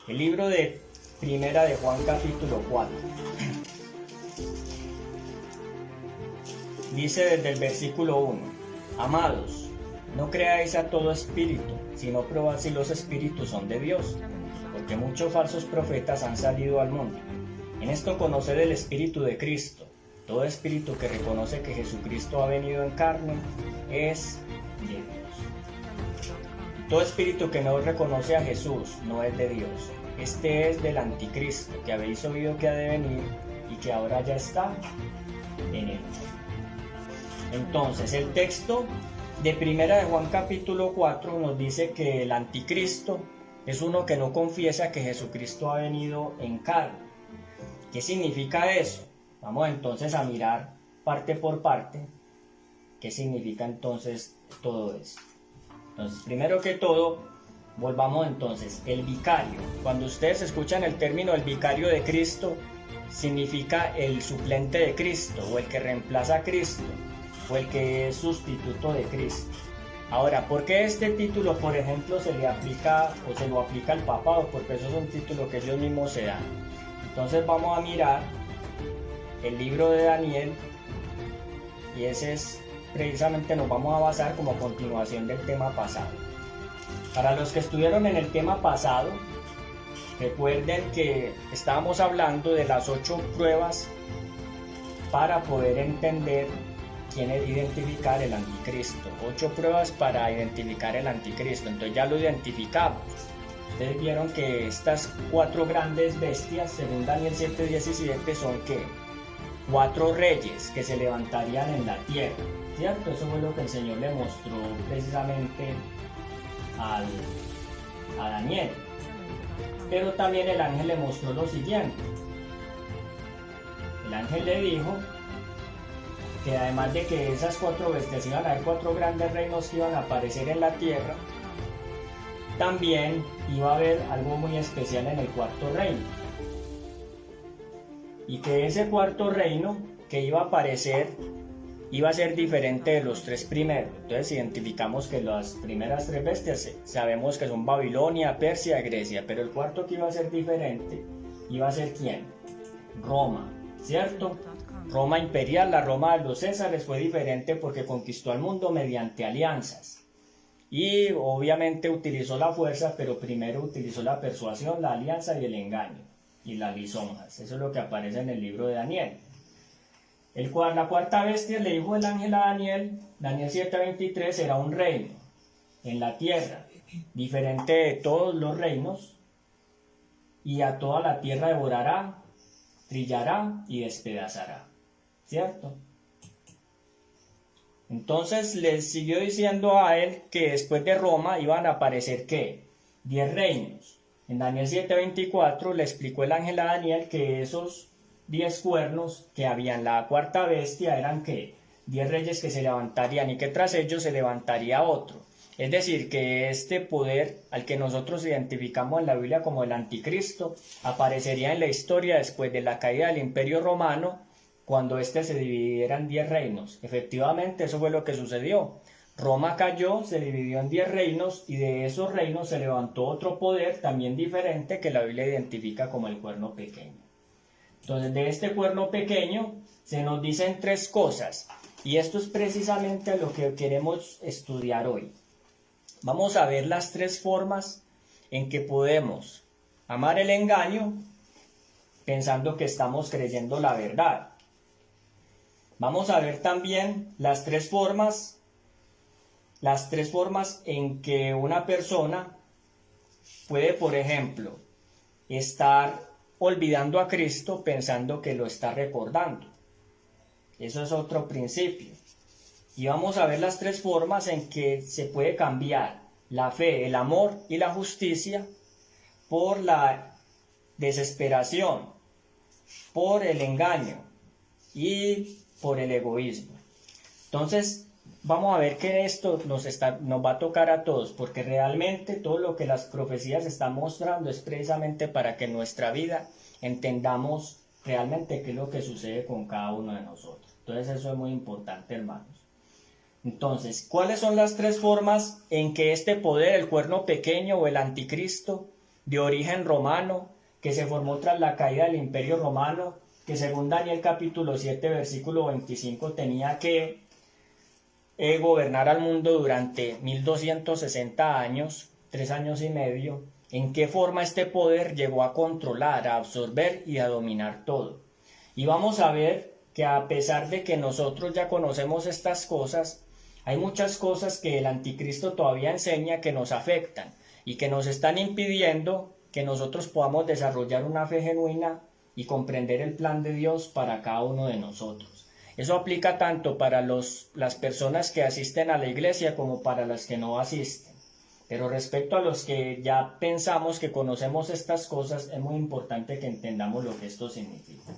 El libro de Primera de Juan capítulo 4. Dice desde el versículo 1: Amados, no creáis a todo espíritu, sino probad si los espíritus son de Dios, porque muchos falsos profetas han salido al mundo. En esto conoced el espíritu de Cristo. Todo espíritu que reconoce que Jesucristo ha venido en carne es de Dios. Todo espíritu que no reconoce a Jesús no es de Dios. Este es del anticristo, que habéis oído que ha de venir y que ahora ya está en él. Entonces, el texto de Primera de Juan capítulo 4 nos dice que el anticristo es uno que no confiesa que Jesucristo ha venido en carne. ¿Qué significa eso? Vamos entonces a mirar parte por parte qué significa entonces todo esto. Entonces, primero que todo, volvamos entonces, el vicario. Cuando ustedes escuchan el término el vicario de Cristo, significa el suplente de Cristo, o el que reemplaza a Cristo, o el que es sustituto de Cristo. Ahora, ¿por qué este título, por ejemplo, se le aplica o se lo aplica al papado? Porque eso es un título que ellos mismos se dan. Entonces vamos a mirar el libro de Daniel, y ese es precisamente, nos vamos a basar como continuación del tema pasado. Para los que estuvieron en el tema pasado, recuerden que estábamos hablando de las 8 pruebas para poder entender quién es, identificar el anticristo. 8 pruebas para identificar el anticristo. Entonces ya lo identificamos. Ustedes vieron que estas 4 grandes bestias, según Daniel 7:17, son ¿qué? 4 reyes que se levantarían en la tierra, ¿cierto? Eso fue lo que el Señor le mostró precisamente a Daniel. Pero también el ángel le mostró lo siguiente. El ángel le dijo que además de que esas 4 bestias iban a haber 4 grandes reinos que iban a aparecer en la tierra, también iba a haber algo muy especial en el 4.º reino. Y que ese 4.º reino que iba a aparecer iba a ser diferente de los 3 primeros. Entonces identificamos que las primeras 3 bestias sabemos que son Babilonia, Persia, Grecia, pero el 4.º que iba a ser diferente iba a ser ¿quién? Roma, ¿cierto? Roma imperial, la Roma de los Césares, fue diferente porque conquistó al mundo mediante alianzas. Y obviamente utilizó la fuerza, pero primero utilizó la persuasión, la alianza y el engaño y las lisonjas. Eso es lo que aparece en el libro de Daniel. La 4.ª bestia, le dijo el ángel a Daniel, Daniel 7:23, será un reino en la tierra, diferente de todos los reinos, y a toda la tierra devorará, trillará y despedazará. ¿Cierto? Entonces le siguió diciendo a él que después de Roma iban a aparecer ¿qué? 10 reinos. En Daniel 7:24 le explicó el ángel a Daniel que esos 10 cuernos que había en la 4.ª bestia eran ¿qué? 10 reyes que se levantarían y que tras ellos se levantaría otro. Es decir, que este poder al que nosotros identificamos en la Biblia como el anticristo aparecería en la historia después de la caída del Imperio Romano, cuando éste se dividiera en 10 reinos. Efectivamente, eso fue lo que sucedió. Roma cayó, se dividió en 10 reinos, y de esos reinos se levantó otro poder también diferente que la Biblia identifica como el cuerno pequeño. Entonces, de este cuerno pequeño se nos dicen 3 cosas, y esto es precisamente lo que queremos estudiar hoy. Vamos a ver las 3 formas en que podemos amar el engaño pensando que estamos creyendo la verdad. Vamos a ver también las tres formas en que una persona puede, por ejemplo, estar olvidando a Cristo pensando que lo está recordando. Eso es otro principio. Y vamos a ver las 3 formas en que se puede cambiar la fe, el amor y la justicia por la desesperación, por el engaño y por el egoísmo. Entonces, vamos a ver que esto nos va a tocar a todos, porque realmente todo lo que las profecías están mostrando es precisamente para que en nuestra vida entendamos realmente qué es lo que sucede con cada uno de nosotros. Entonces, eso es muy importante, hermanos. Entonces, ¿cuáles son las 3 formas en que este poder, el cuerno pequeño o el anticristo, de origen romano, que se formó tras la caída del Imperio Romano, que según Daniel capítulo 7, versículo 25, tenía que gobernar al mundo durante 1260 años, 3 años y medio. ¿En qué forma este poder llegó a controlar, a absorber y a dominar todo? Y vamos a ver que a pesar de que nosotros ya conocemos estas cosas, hay muchas cosas que el anticristo todavía enseña que nos afectan y que nos están impidiendo que nosotros podamos desarrollar una fe genuina y comprender el plan de Dios para cada uno de nosotros. Eso aplica tanto para las personas que asisten a la iglesia como para las que no asisten. Pero respecto a los que ya pensamos que conocemos estas cosas, es muy importante que entendamos lo que esto significa.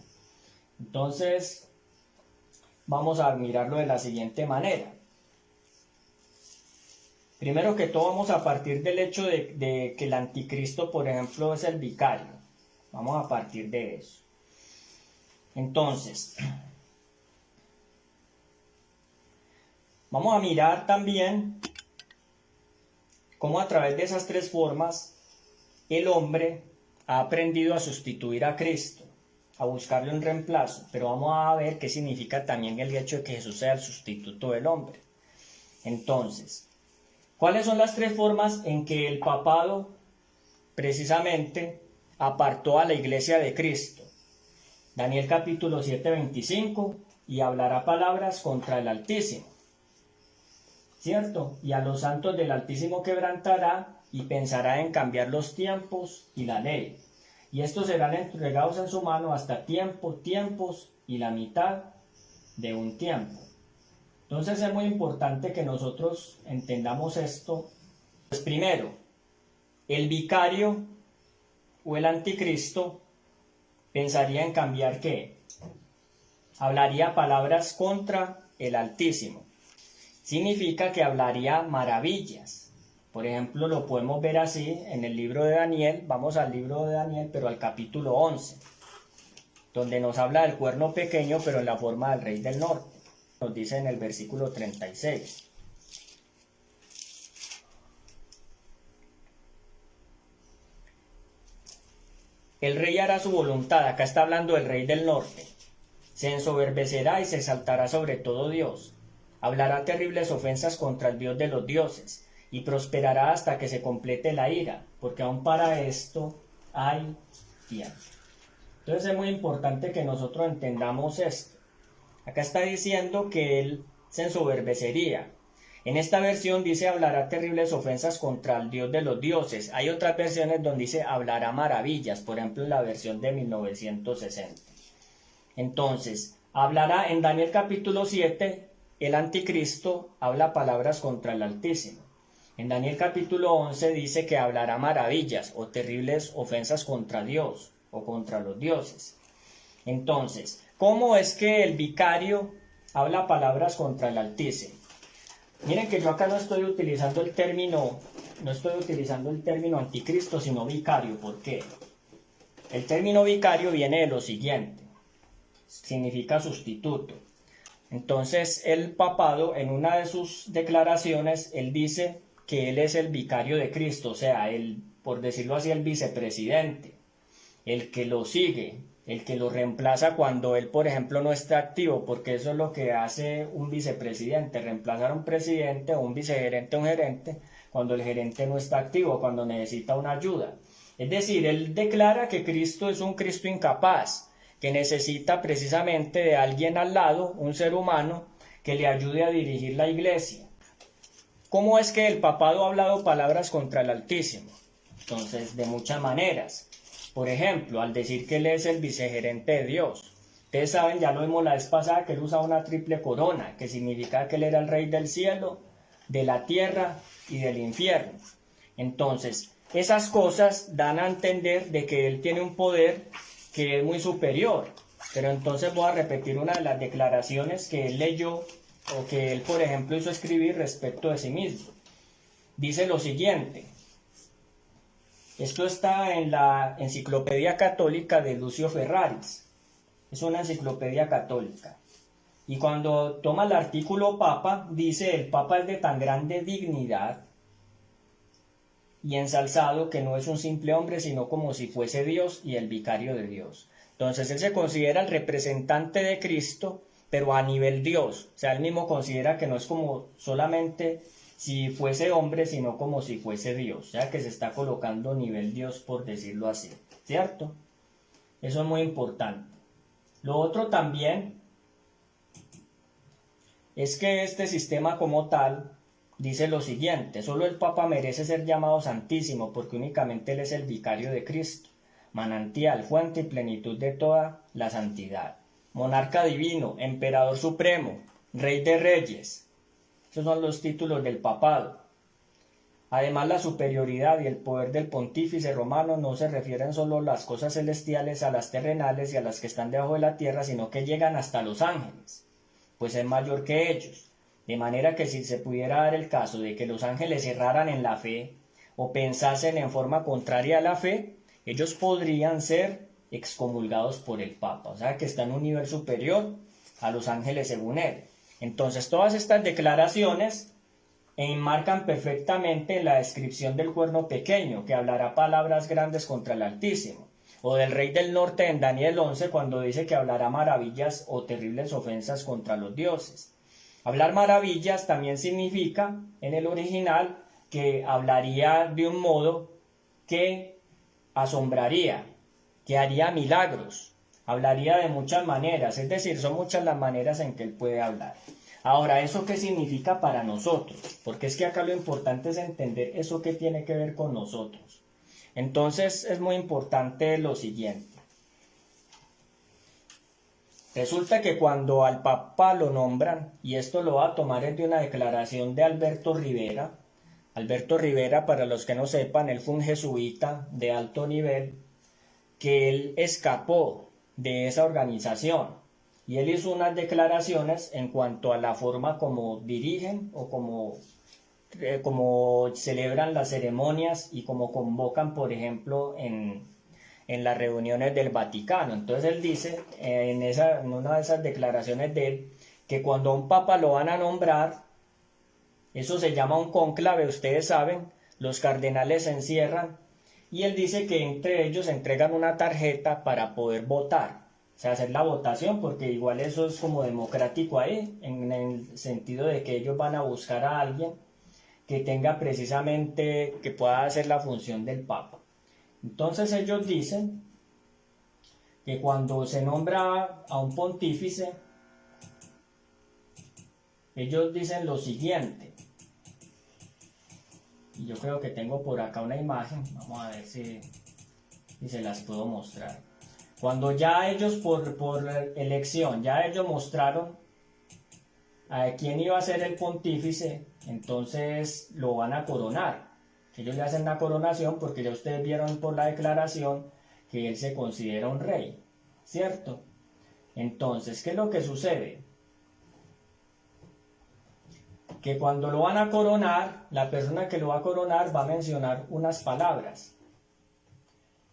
Entonces, vamos a mirarlo de la siguiente manera. Primero que todo, vamos a partir del hecho de que el anticristo, por ejemplo, es el vicario. Vamos a partir de eso. Entonces, vamos a mirar también cómo a través de esas tres formas el hombre ha aprendido a sustituir a Cristo, a buscarle un reemplazo. Pero vamos a ver qué significa también el hecho de que Jesús sea el sustituto del hombre. Entonces, ¿cuáles son las tres formas en que el papado precisamente apartó a la iglesia de Cristo? Daniel capítulo 7, 25, y hablará palabras contra el Altísimo, ¿cierto? Y a los santos del Altísimo quebrantará y pensará en cambiar los tiempos y la ley. Y estos serán entregados en su mano hasta tiempos y la mitad de un tiempo. Entonces es muy importante que nosotros entendamos esto. Pues primero, el vicario o el anticristo pensaría en cambiar ¿qué? Hablaría palabras contra el Altísimo. Significa que hablaría maravillas. Por ejemplo, lo podemos ver así en el libro de Daniel. Vamos al libro de Daniel, pero al capítulo 11, donde nos habla del cuerno pequeño, pero en la forma del rey del norte. Nos dice en el versículo 36. El rey hará su voluntad. Acá está hablando del rey del norte. Se ensoberbecerá y se exaltará sobre todo Dios. Hablará terribles ofensas contra el Dios de los dioses, y prosperará hasta que se complete la ira, porque aún para esto hay tiempo. Entonces es muy importante que nosotros entendamos esto. Acá está diciendo que él se ensoberbecería. En esta versión dice hablará terribles ofensas contra el Dios de los dioses. Hay otras versiones donde dice hablará maravillas, por ejemplo en la versión de 1960. Entonces, hablará en Daniel capítulo 7, el anticristo habla palabras contra el Altísimo. En Daniel capítulo 11 dice que hablará maravillas o terribles ofensas contra Dios o contra los dioses. Entonces, ¿cómo es que el vicario habla palabras contra el Altísimo? Miren que yo acá no estoy utilizando el término anticristo, sino vicario. ¿Por qué? El término vicario viene de lo siguiente. Significa sustituto. Entonces, el papado, en una de sus declaraciones, él dice que él es el vicario de Cristo, o sea, por decirlo así, el vicepresidente, el que lo sigue, el que lo reemplaza cuando él, por ejemplo, no está activo, porque eso es lo que hace un vicepresidente, reemplazar a un presidente o un vicegerente a un gerente cuando el gerente no está activo, cuando necesita una ayuda. Es decir, él declara que Cristo es un Cristo incapaz, que necesita precisamente de alguien al lado, un ser humano, que le ayude a dirigir la iglesia. ¿Cómo es que el papado ha hablado palabras contra el Altísimo? Entonces, de muchas maneras. Por ejemplo, al decir que él es el vicegerente de Dios. Ustedes saben, ya lo vimos la vez pasada, que él usa una triple corona, que significa que él era el rey del cielo, de la tierra y del infierno. Entonces, esas cosas dan a entender de que él tiene un poder que es muy superior. Pero entonces voy a repetir una de las declaraciones que él leyó o que él, por ejemplo, hizo escribir respecto de sí mismo. Dice lo siguiente. Esto está en la Enciclopedia Católica de Lucio Ferraris. Es una enciclopedia católica. Y cuando toma el artículo Papa, dice: el Papa es de tan grande dignidad y ensalzado, que no es un simple hombre, sino como si fuese Dios y el vicario de Dios. Entonces él se considera el representante de Cristo, pero a nivel Dios. O sea, él mismo considera que no es como solamente si fuese hombre, sino como si fuese Dios. O sea, que se está colocando a nivel Dios, por decirlo así. ¿Cierto? Eso es muy importante. Lo otro también es que este sistema como tal dice lo siguiente: solo el Papa merece ser llamado Santísimo porque únicamente él es el vicario de Cristo, manantial, fuente y plenitud de toda la santidad, monarca divino, emperador supremo, rey de reyes. Esos son los títulos del papado. Además, la superioridad y el poder del pontífice romano no se refieren solo a las cosas celestiales, a las terrenales y a las que están debajo de la tierra, sino que llegan hasta los ángeles, pues es mayor que ellos. De manera que si se pudiera dar el caso de que los ángeles erraran en la fe o pensasen en forma contraria a la fe, ellos podrían ser excomulgados por el Papa. O sea que está en un nivel superior a los ángeles según él. Entonces todas estas declaraciones enmarcan perfectamente la descripción del cuerno pequeño, que hablará palabras grandes contra el Altísimo, o del rey del norte en Daniel 11, cuando dice que hablará maravillas o terribles ofensas contra los dioses. Hablar maravillas también significa, en el original, que hablaría de un modo que asombraría, que haría milagros, hablaría de muchas maneras, es decir, son muchas las maneras en que él puede hablar. Ahora, ¿eso qué significa para nosotros? Porque es que acá lo importante es entender eso que tiene que ver con nosotros. Entonces es muy importante lo siguiente. Resulta que cuando al Papa lo nombran, y esto lo va a tomar de una declaración de Alberto Rivera. Alberto Rivera, para los que no sepan, él fue un jesuita de alto nivel, que él escapó de esa organización. Y él hizo unas declaraciones en cuanto a la forma como dirigen o como celebran las ceremonias y como convocan, por ejemplo, en las reuniones del Vaticano. Entonces él dice en una de esas declaraciones de él que cuando a un papa lo van a nombrar, eso se llama un cónclave, ustedes saben, los cardenales se encierran y él dice que entre ellos entregan una tarjeta para poder votar. O sea, hacer la votación, porque igual eso es como democrático ahí, en el sentido de que ellos van a buscar a alguien que tenga precisamente, que pueda hacer la función del Papa. Entonces ellos dicen que cuando se nombra a un pontífice, ellos dicen lo siguiente, y yo creo que tengo por acá una imagen, vamos a ver si se las puedo mostrar. Cuando ya ellos por elección, ya ellos mostraron a quién iba a ser el pontífice, entonces lo van a coronar. Ellos le hacen la coronación porque ya ustedes vieron por la declaración que él se considera un rey, ¿cierto? Entonces, ¿qué es lo que sucede? Que cuando lo van a coronar, la persona que lo va a coronar va a mencionar unas palabras.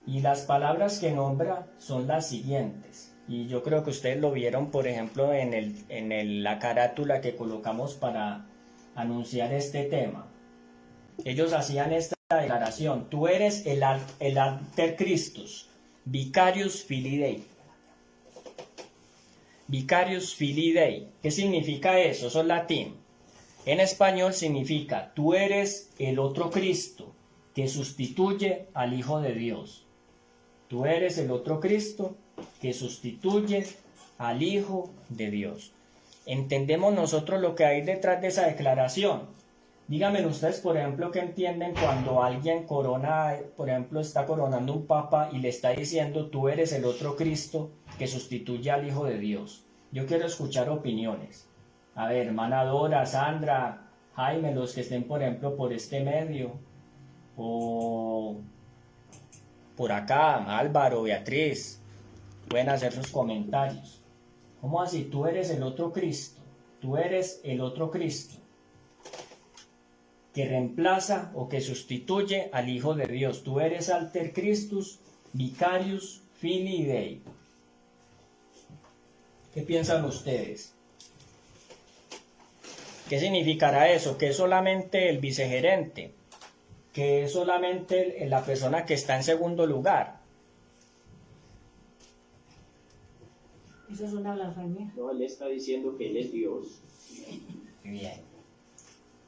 Y las palabras que nombra son las siguientes. Y yo creo que ustedes lo vieron, por ejemplo, en la carátula que colocamos para anunciar este tema. Ellos hacían esta declaración: tú eres el alter Christus, Vicarius Filii Dei. Vicarius Filii Dei. ¿Qué significa eso? Eso es latín. En español significa: tú eres el otro Cristo que sustituye al Hijo de Dios. Tú eres el otro Cristo que sustituye al Hijo de Dios. ¿Entendemos nosotros lo que hay detrás de esa declaración? Díganme ustedes, por ejemplo, ¿qué entienden cuando alguien corona, por ejemplo, está coronando un papa y le está diciendo: tú eres el otro Cristo que sustituye al Hijo de Dios? Yo quiero escuchar opiniones. A ver, hermana Dora, Sandra, Jaime, los que estén, por ejemplo, por este medio, o por acá, Álvaro, Beatriz, pueden hacer sus comentarios. ¿Cómo así? Tú eres el otro Cristo. Tú eres el otro Cristo que reemplaza o que sustituye al Hijo de Dios. Tú eres alter Christus, Vicarius Filii Dei. ¿Qué piensan ustedes? ¿Qué significará eso? ¿Que es solamente el vicegerente? que es solamente la persona que está en segundo lugar. Eso es una blasfemia. No, él está diciendo que él es Dios. Bien.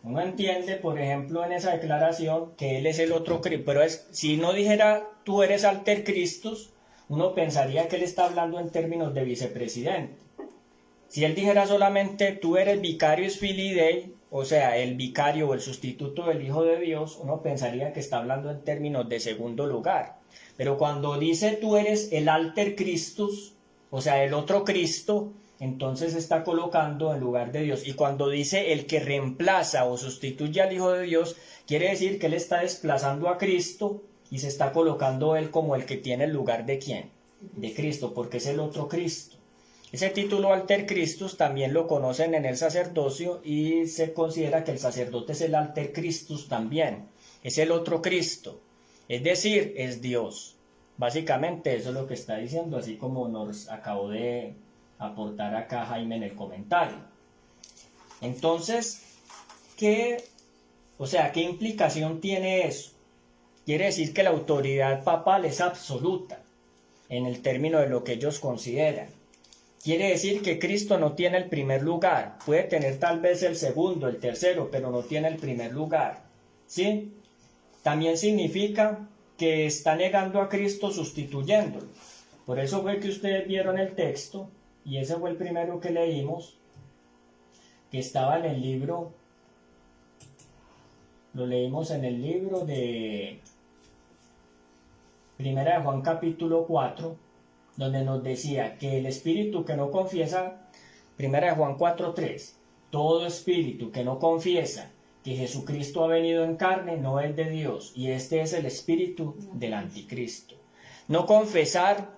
Uno entiende, por ejemplo, en esa declaración que él es el otro Cristo, pero si no dijera tú eres alter Christus, uno pensaría que él está hablando en términos de vicepresidente. Si él dijera solamente tú eres vicarius filii Dei, o sea, el vicario o el sustituto del Hijo de Dios, uno pensaría que está hablando en términos de segundo lugar. Pero cuando dice tú eres el alter Christus, o sea, el otro Cristo, entonces está colocando en lugar de Dios. Y cuando dice el que reemplaza o sustituye al Hijo de Dios, quiere decir que él está desplazando a Cristo y se está colocando él como el que tiene el lugar de ¿quién? De Cristo, porque es el otro Cristo. Ese título alter Christus también lo conocen en el sacerdocio y se considera que el sacerdote es el alter Christus también. Es el otro Cristo, es decir, es Dios. Básicamente eso es lo que está diciendo, así como nos acabó de aportar acá Jaime en el comentario. Entonces, ¿qué implicación tiene eso? Quiere decir que la autoridad papal es absoluta en el término de lo que ellos consideran. Quiere decir que Cristo no tiene el primer lugar, puede tener tal vez el segundo, el tercero, pero no tiene el primer lugar, ¿sí? También significa que está negando a Cristo sustituyéndolo. Por eso fue que ustedes vieron el texto, y ese fue el primero que leímos, que estaba en el libro, lo leímos en el libro de Primera de Juan capítulo 4, donde nos decía que el espíritu que no confiesa, Primera de Juan 4:3, todo espíritu que no confiesa que Jesucristo ha venido en carne no es de Dios, y este es el espíritu del anticristo. No confesar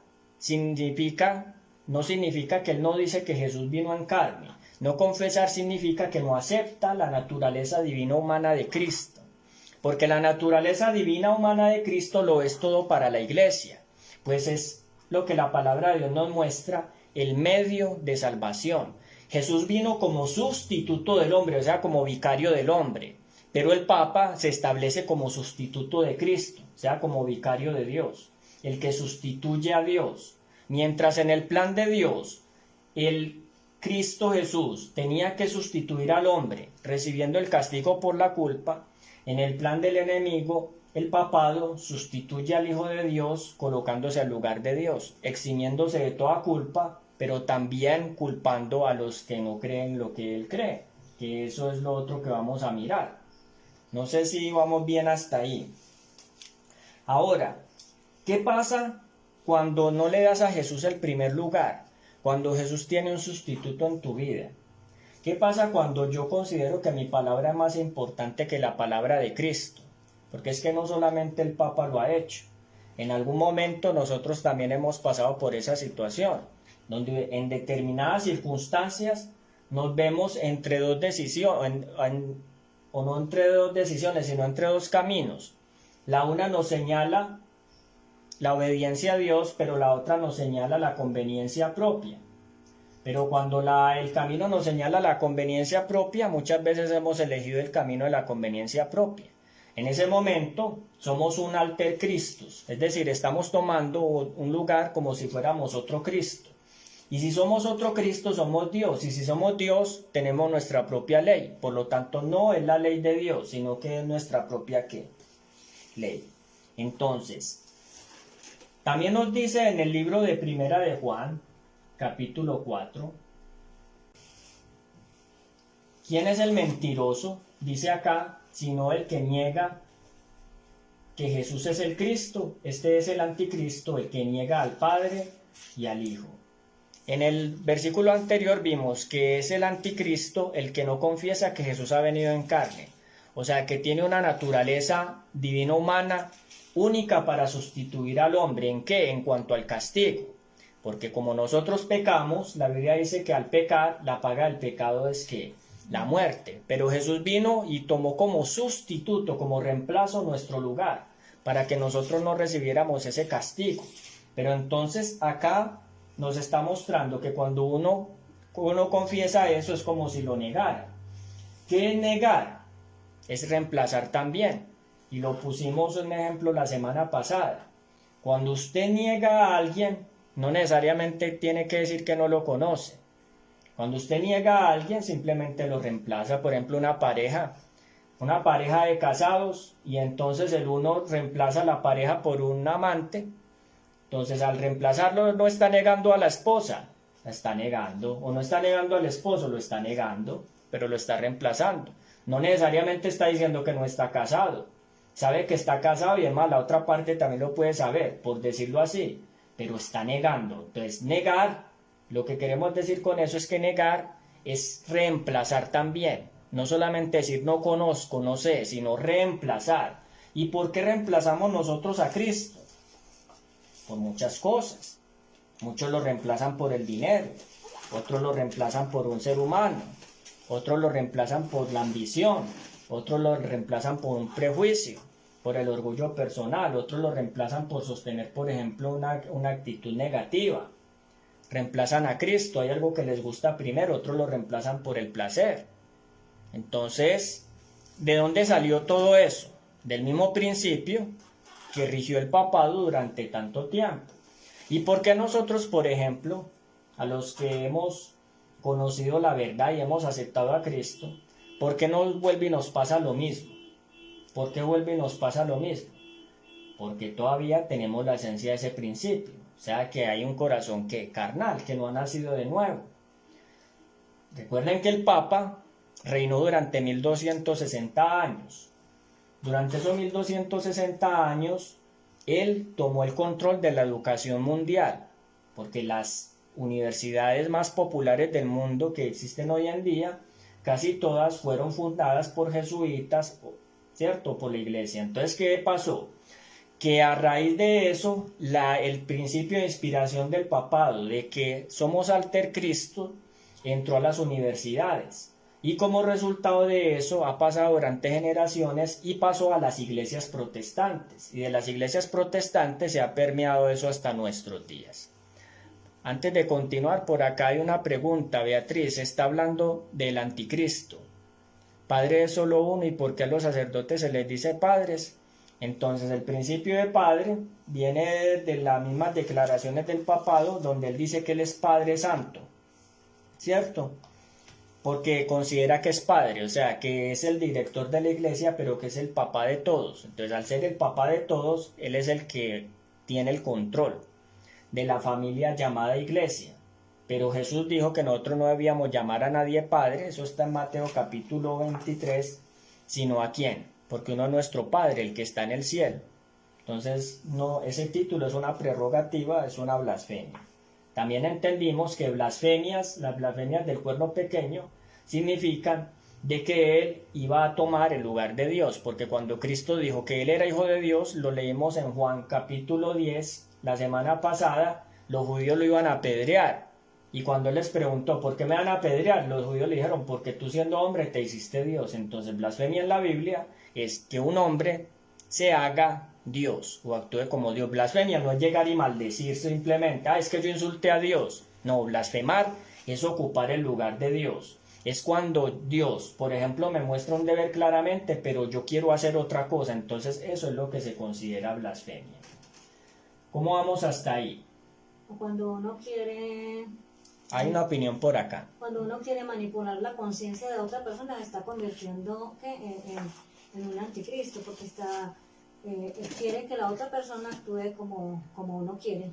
no significa que él no dice que Jesús vino en carne. No confesar significa que no acepta la naturaleza divina humana de Cristo, porque la naturaleza divina humana de Cristo lo es todo para la iglesia, pues es lo que la palabra de Dios nos muestra, el medio de salvación. Jesús vino como sustituto del hombre, o sea, como vicario del hombre, pero el Papa se establece como sustituto de Cristo, o sea, como vicario de Dios, el que sustituye a Dios. Mientras en el plan de Dios, el Cristo Jesús tenía que sustituir al hombre, recibiendo el castigo por la culpa, en el plan del enemigo, el papado sustituye al Hijo de Dios colocándose al lugar de Dios, eximiéndose de toda culpa, pero también culpando a los que no creen lo que él cree, que eso es lo otro que vamos a mirar. No sé si vamos bien hasta ahí. Ahora, ¿qué pasa cuando no le das a Jesús el primer lugar? Cuando Jesús tiene un sustituto en tu vida. ¿Qué pasa cuando yo considero que mi palabra es más importante que la palabra de Cristo? Porque es que no solamente el Papa lo ha hecho. En algún momento nosotros también hemos pasado por esa situación, donde en determinadas circunstancias nos vemos entre dos decisiones, o no entre dos decisiones, sino entre dos caminos. La una nos señala la obediencia a Dios, pero la otra nos señala la conveniencia propia. Pero cuando el camino nos señala la conveniencia propia, muchas veces hemos elegido el camino de la conveniencia propia. En ese momento somos un alter Christus, es decir, estamos tomando un lugar como si fuéramos otro Cristo. Y si somos otro Cristo, somos Dios. Y si somos Dios, tenemos nuestra propia ley. Por lo tanto, no es la ley de Dios, sino que es nuestra propia ¿qué? Ley. Entonces, también nos dice en el libro de Primera de Juan, capítulo 4, ¿quién es el mentiroso? Dice acá, sino el que niega que Jesús es el Cristo. Este es el anticristo, el que niega al Padre y al Hijo. En el versículo anterior vimos que es el anticristo el que no confiesa que Jesús ha venido en carne, o sea que tiene una naturaleza divina humana única para sustituir al hombre. ¿En qué? En cuanto al castigo, porque como nosotros pecamos, la Biblia dice que al pecar, la paga del pecado es ¿qué? La muerte. Pero Jesús vino y tomó como sustituto, como reemplazo nuestro lugar, para que nosotros no recibiéramos ese castigo. Pero entonces acá nos está mostrando que cuando uno confiesa eso es como si lo negara. ¿Qué es negar? Es reemplazar también. y lo pusimos un ejemplo la semana pasada. Cuando usted niega a alguien, no necesariamente tiene que decir que no lo conoce. Cuando usted niega a alguien, simplemente lo reemplaza. Por ejemplo, una pareja de casados, y entonces el uno reemplaza a la pareja por un amante. Entonces, al reemplazarlo, no está negando a la esposa, la está negando, o no está negando al esposo, lo está negando, pero lo está reemplazando. No necesariamente está diciendo que no está casado. Sabe que está casado y además la otra parte también lo puede saber, por decirlo así, pero está negando. Entonces, negar, lo que queremos decir con eso es que negar es reemplazar también. No solamente decir no conozco, no sé, sino reemplazar. ¿Y por qué reemplazamos nosotros a Cristo? Por muchas cosas. Muchos lo reemplazan por el dinero, otros lo reemplazan por un ser humano, otros lo reemplazan por la ambición, otros lo reemplazan por un prejuicio, por el orgullo personal, otros lo reemplazan por sostener, por ejemplo, una actitud negativa. Reemplazan a Cristo, hay algo que les gusta primero, otros lo reemplazan por el placer. Entonces, ¿de dónde salió todo eso? Del mismo principio que rigió el papado durante tanto tiempo. ¿Y por qué nosotros, por ejemplo, a los que hemos conocido la verdad y hemos aceptado a Cristo, por qué nos vuelve y nos pasa lo mismo? ¿Por qué vuelve y nos pasa lo mismo? Porque todavía tenemos la esencia de ese principio, o sea que hay un corazón que carnal, que no ha nacido de nuevo. Recuerden que el Papa reinó durante 1260 años. Durante esos 1260 años, él tomó el control de la educación mundial, porque las universidades más populares del mundo que existen hoy en día, casi todas fueron fundadas por jesuitas, ¿cierto? Por la iglesia. Entonces, ¿qué pasó? Que a raíz de eso, el principio de inspiración del papado, de que somos alter Cristo, entró a las universidades. Y como resultado de eso ha pasado durante generaciones y pasó a las iglesias protestantes. Y de las iglesias protestantes se ha permeado eso hasta nuestros días. Antes de continuar, por acá hay una pregunta. Beatriz está hablando del anticristo. Padre es solo uno, ¿y por qué a los sacerdotes se les dice padres? Entonces el principio de padre viene de las mismas declaraciones del papado, donde él dice que él es Padre Santo, ¿cierto? Porque considera que es padre, o sea, que es el director de la iglesia, pero que es el papá de todos. Entonces, al ser el papá de todos, él es el que tiene el control de la familia llamada iglesia. Pero Jesús dijo que nosotros no debíamos llamar a nadie padre, eso está en Mateo capítulo 23, sino a quién, porque uno es nuestro Padre, el que está en el cielo. Entonces, no, ese título es una prerrogativa, es una blasfemia. También entendimos que las blasfemias del cuerno pequeño, significan de que él iba a tomar el lugar de Dios, porque cuando Cristo dijo que él era hijo de Dios, lo leímos en Juan capítulo 10, la semana pasada, los judíos lo iban a apedrear, y cuando él les preguntó, ¿por qué me van a apedrear? Los judíos le dijeron, porque tú siendo hombre te hiciste Dios. Entonces, blasfemia en la Biblia es que un hombre se haga Dios o actúe como Dios. Blasfemia no es llegar y maldecir simplemente, es que yo insulté a Dios. No, blasfemar es ocupar el lugar de Dios. Es cuando Dios, por ejemplo, me muestra un deber claramente, pero yo quiero hacer otra cosa. Entonces eso es lo que se considera blasfemia. ¿Cómo vamos hasta ahí? O cuando uno quiere... Hay una opinión por acá. Cuando uno quiere manipular la conciencia de otra persona, se está convirtiendo en un anticristo, porque quiere que la otra persona actúe como uno quiere.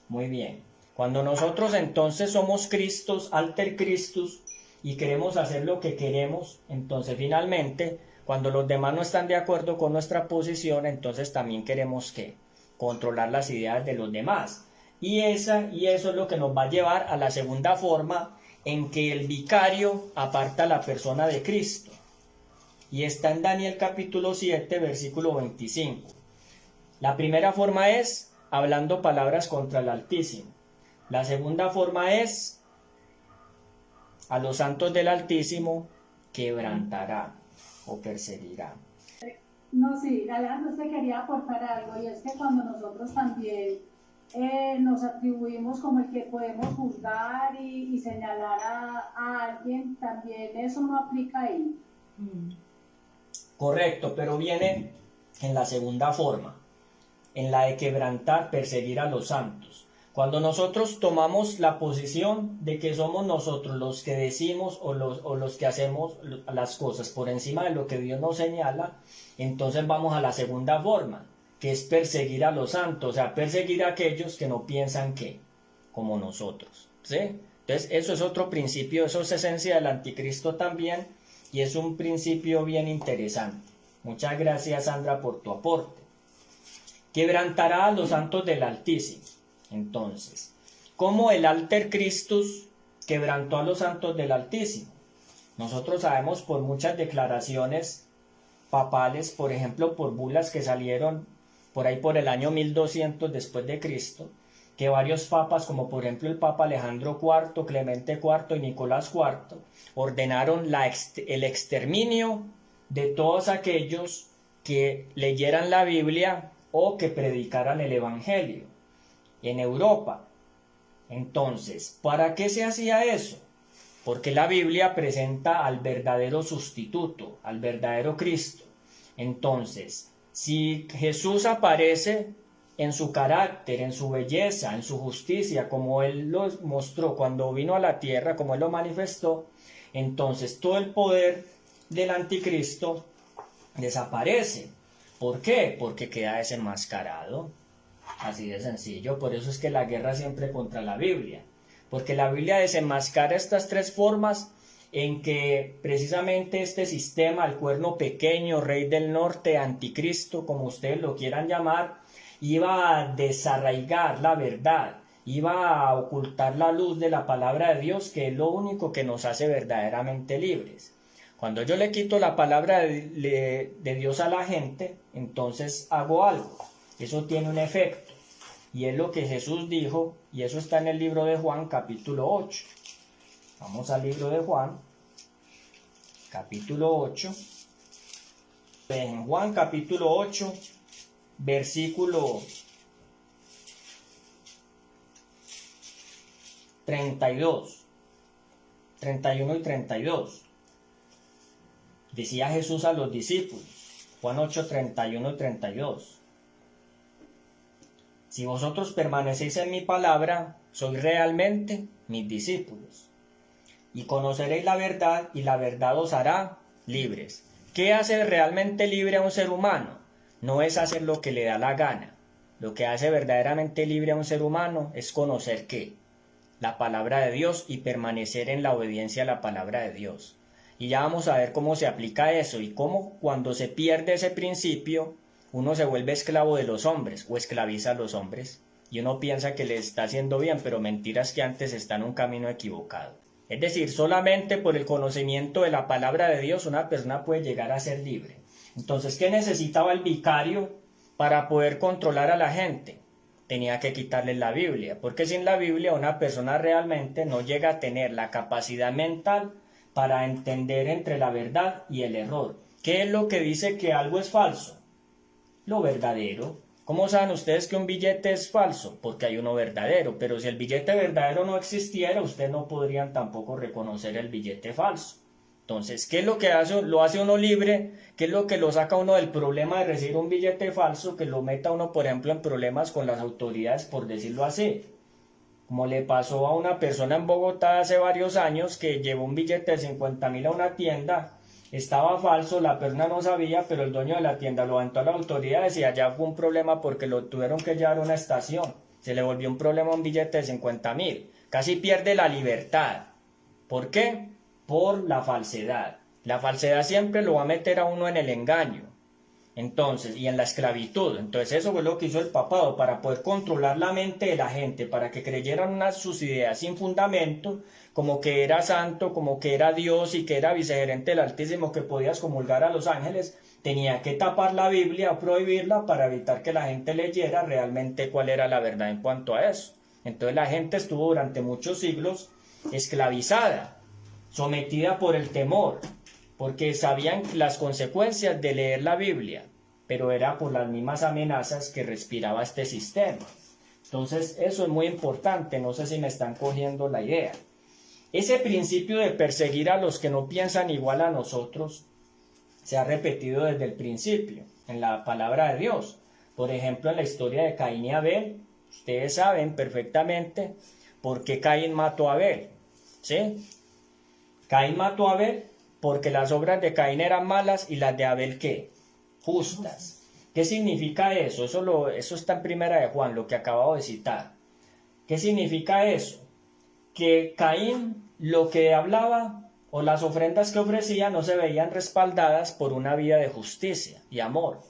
Muy bien. Cuando nosotros entonces somos Cristos, alter Christus, y queremos hacer lo que queremos, entonces finalmente, cuando los demás no están de acuerdo con nuestra posición, entonces también queremos ¿qué? Controlar las ideas de los demás. Y eso es lo que nos va a llevar a la segunda forma en que el vicario aparta a la persona de Cristo. Y está en Daniel capítulo 7, versículo 25. La primera forma es hablando palabras contra el Altísimo. La segunda forma es a los santos del Altísimo quebrantará o perseguirá. No, sí, Alejandro, usted quería aportar algo, y es que cuando nosotros también nos atribuimos como el que podemos juzgar y señalar a alguien, también eso no aplica ahí. Correcto, pero viene en la segunda forma, en la de quebrantar, perseguir a los santos. Cuando nosotros tomamos la posición de que somos nosotros los que decimos o los que hacemos las cosas por encima de lo que Dios nos señala, entonces vamos a la segunda forma, que es perseguir a los santos, o sea, perseguir a aquellos que no piensan que, como nosotros, ¿sí? Entonces, eso es otro principio, eso es esencia del anticristo también, y es un principio bien interesante. Muchas gracias, Sandra, por tu aporte. Quebrantará a los santos del Altísimo. Entonces, ¿cómo el Alter Christus quebrantó a los santos del Altísimo? Nosotros sabemos por muchas declaraciones papales, por ejemplo, por bulas que salieron por ahí por el año 1200 después de Cristo, que varios papas, como por ejemplo el Papa Alejandro IV, Clemente IV y Nicolás IV, ordenaron el exterminio de todos aquellos que leyeran la Biblia o que predicaran el Evangelio en Europa. Entonces, ¿para qué se hacía eso? Porque la Biblia presenta al verdadero sustituto, al verdadero Cristo. Entonces, si Jesús aparece en su carácter, en su belleza, en su justicia, como Él lo mostró cuando vino a la tierra, como Él lo manifestó, entonces todo el poder del anticristo desaparece. ¿Por qué? Porque queda desenmascarado. Así de sencillo. Por eso es que la guerra siempre contra la Biblia. Porque la Biblia desenmascara estas tres formas en que precisamente este sistema, el cuerno pequeño, rey del norte, anticristo, como ustedes lo quieran llamar, iba a desarraigar la verdad, iba a ocultar la luz de la palabra de Dios, que es lo único que nos hace verdaderamente libres. Cuando yo le quito la palabra de Dios a la gente, entonces hago algo. Eso tiene un efecto. Y es lo que Jesús dijo, y eso está en el libro de Juan, capítulo 8. Vamos al libro de Juan, capítulo 8. En Juan, capítulo 8, versículo 32, 31 y 32. Decía Jesús a los discípulos, Juan 8, 31 y 32. Si vosotros permanecéis en mi palabra, sois realmente mis discípulos. Y conoceréis la verdad, y la verdad os hará libres. ¿Qué hace realmente libre a un ser humano? No es hacer lo que le da la gana. Lo que hace verdaderamente libre a un ser humano es conocer ¿qué? La palabra de Dios y permanecer en la obediencia a la palabra de Dios. Y ya vamos a ver cómo se aplica eso y cómo cuando se pierde ese principio, uno se vuelve esclavo de los hombres o esclaviza a los hombres. Y uno piensa que le está haciendo bien, pero mentiras que antes está en un camino equivocado. Es decir, solamente por el conocimiento de la palabra de Dios una persona puede llegar a ser libre. Entonces, ¿qué necesitaba el vicario para poder controlar a la gente? Tenía que quitarle la Biblia, porque sin la Biblia una persona realmente no llega a tener la capacidad mental para entender entre la verdad y el error. ¿Qué es lo que dice que algo es falso? Lo verdadero. ¿Cómo saben ustedes que un billete es falso? Porque hay uno verdadero, pero si el billete verdadero no existiera, ustedes no podrían tampoco reconocer el billete falso. Entonces, ¿qué es lo que hace? Lo hace uno libre. ¿Qué es lo que lo saca uno del problema de recibir un billete falso? Que lo meta uno, por ejemplo, en problemas con las autoridades, por decirlo así. Como le pasó a una persona en Bogotá hace varios años que llevó un billete de 50.000 a una tienda. Estaba falso, la persona no sabía, pero el dueño de la tienda lo aventó a las autoridades y allá fue un problema porque lo tuvieron que llevar a una estación. Se le volvió un problema un billete de 50.000. Casi pierde la libertad. ¿Por qué? Por la falsedad. La falsedad siempre lo va a meter a uno en el engaño. Entonces, y en la esclavitud. Entonces eso fue lo que hizo el papado para poder controlar la mente de la gente, para que creyeran sus ideas sin fundamento, como que era santo, como que era Dios y que era vicegerente del Altísimo, que podía excomulgar a los ángeles. Tenía que tapar la Biblia o prohibirla para evitar que la gente leyera realmente cuál era la verdad en cuanto a eso. Entonces la gente estuvo durante muchos siglos esclavizada, sometida por el temor, porque sabían las consecuencias de leer la Biblia, pero era por las mismas amenazas que respiraba este sistema. Entonces eso es muy importante, no sé si me están cogiendo la idea. Ese principio de perseguir a los que no piensan igual a nosotros se ha repetido desde el principio. en la palabra de Dios. Por ejemplo, en la historia de Caín y Abel, ustedes saben perfectamente por qué Caín mató a Abel, ¿sí? Caín mató a Abel porque las obras de Caín eran malas y las de Abel, ¿qué? Justas. ¿Qué significa eso? Eso está en Primera de Juan, lo que acabo de citar. ¿Qué significa eso? Que Caín lo que hablaba o las ofrendas que ofrecía no se veían respaldadas por una vida de justicia y amor.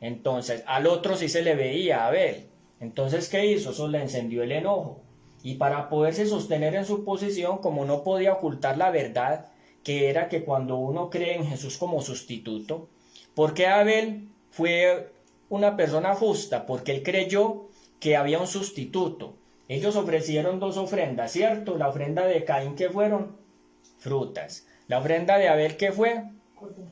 Entonces, al otro sí se le veía, a Abel. Entonces, ¿qué hizo? Eso le encendió el enojo. Y para poderse sostener en su posición, como no podía ocultar la verdad, que era que cuando uno cree en Jesús como sustituto, porque Abel fue una persona justa, porque él creyó que había un sustituto. Ellos ofrecieron dos ofrendas, ¿cierto? La ofrenda de Caín, ¿qué fueron? Frutas. La ofrenda de Abel, ¿qué fue?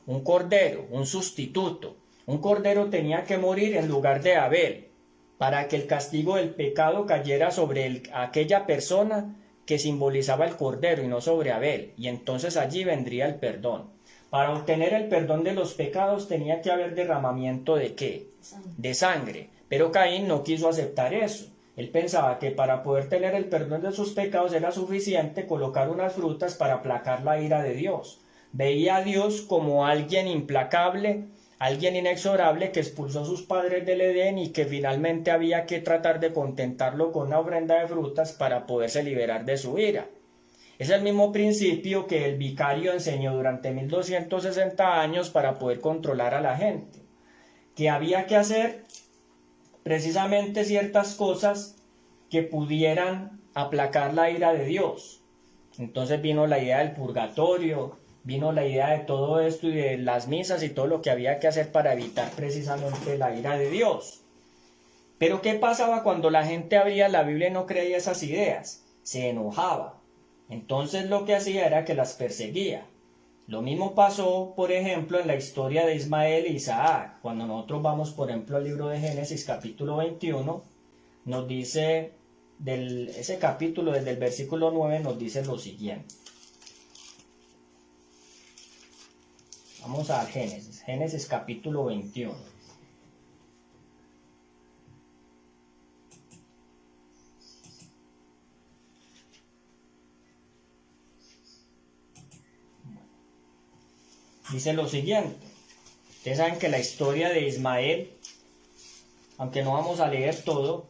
Un cordero, un sustituto. Un cordero tenía que morir en lugar de Abel, para que el castigo del pecado cayera sobre aquella persona que simbolizaba el cordero y no sobre Abel, y entonces allí vendría el perdón. Para obtener el perdón de los pecados tenía que haber derramamiento ¿de qué? De sangre. Pero Caín no quiso aceptar eso. Él pensaba que para poder tener el perdón de sus pecados era suficiente colocar unas frutas para aplacar la ira de Dios. Veía a Dios como alguien implacable, alguien inexorable que expulsó a sus padres del Edén y que finalmente había que tratar de contentarlo con una ofrenda de frutas para poderse liberar de su ira. Es el mismo principio que el vicario enseñó durante 1260 años para poder controlar a la gente, que había que hacer precisamente ciertas cosas que pudieran aplacar la ira de Dios. Entonces vino la idea del purgatorio, vino la idea de todo esto y de las misas y todo lo que había que hacer para evitar precisamente la ira de Dios. Pero ¿qué pasaba cuando la gente abría la Biblia y no creía esas ideas? Se enojaba. Entonces lo que hacía era que las perseguía. Lo mismo pasó, por ejemplo, en la historia de Ismael e Isaac. Cuando nosotros vamos, por ejemplo, al libro de Génesis capítulo 21, nos dice, ese capítulo desde el versículo 9 nos dice lo siguiente. Vamos a Génesis capítulo 21. Dice lo siguiente. Ustedes saben que la historia de Ismael, aunque no vamos a leer todo,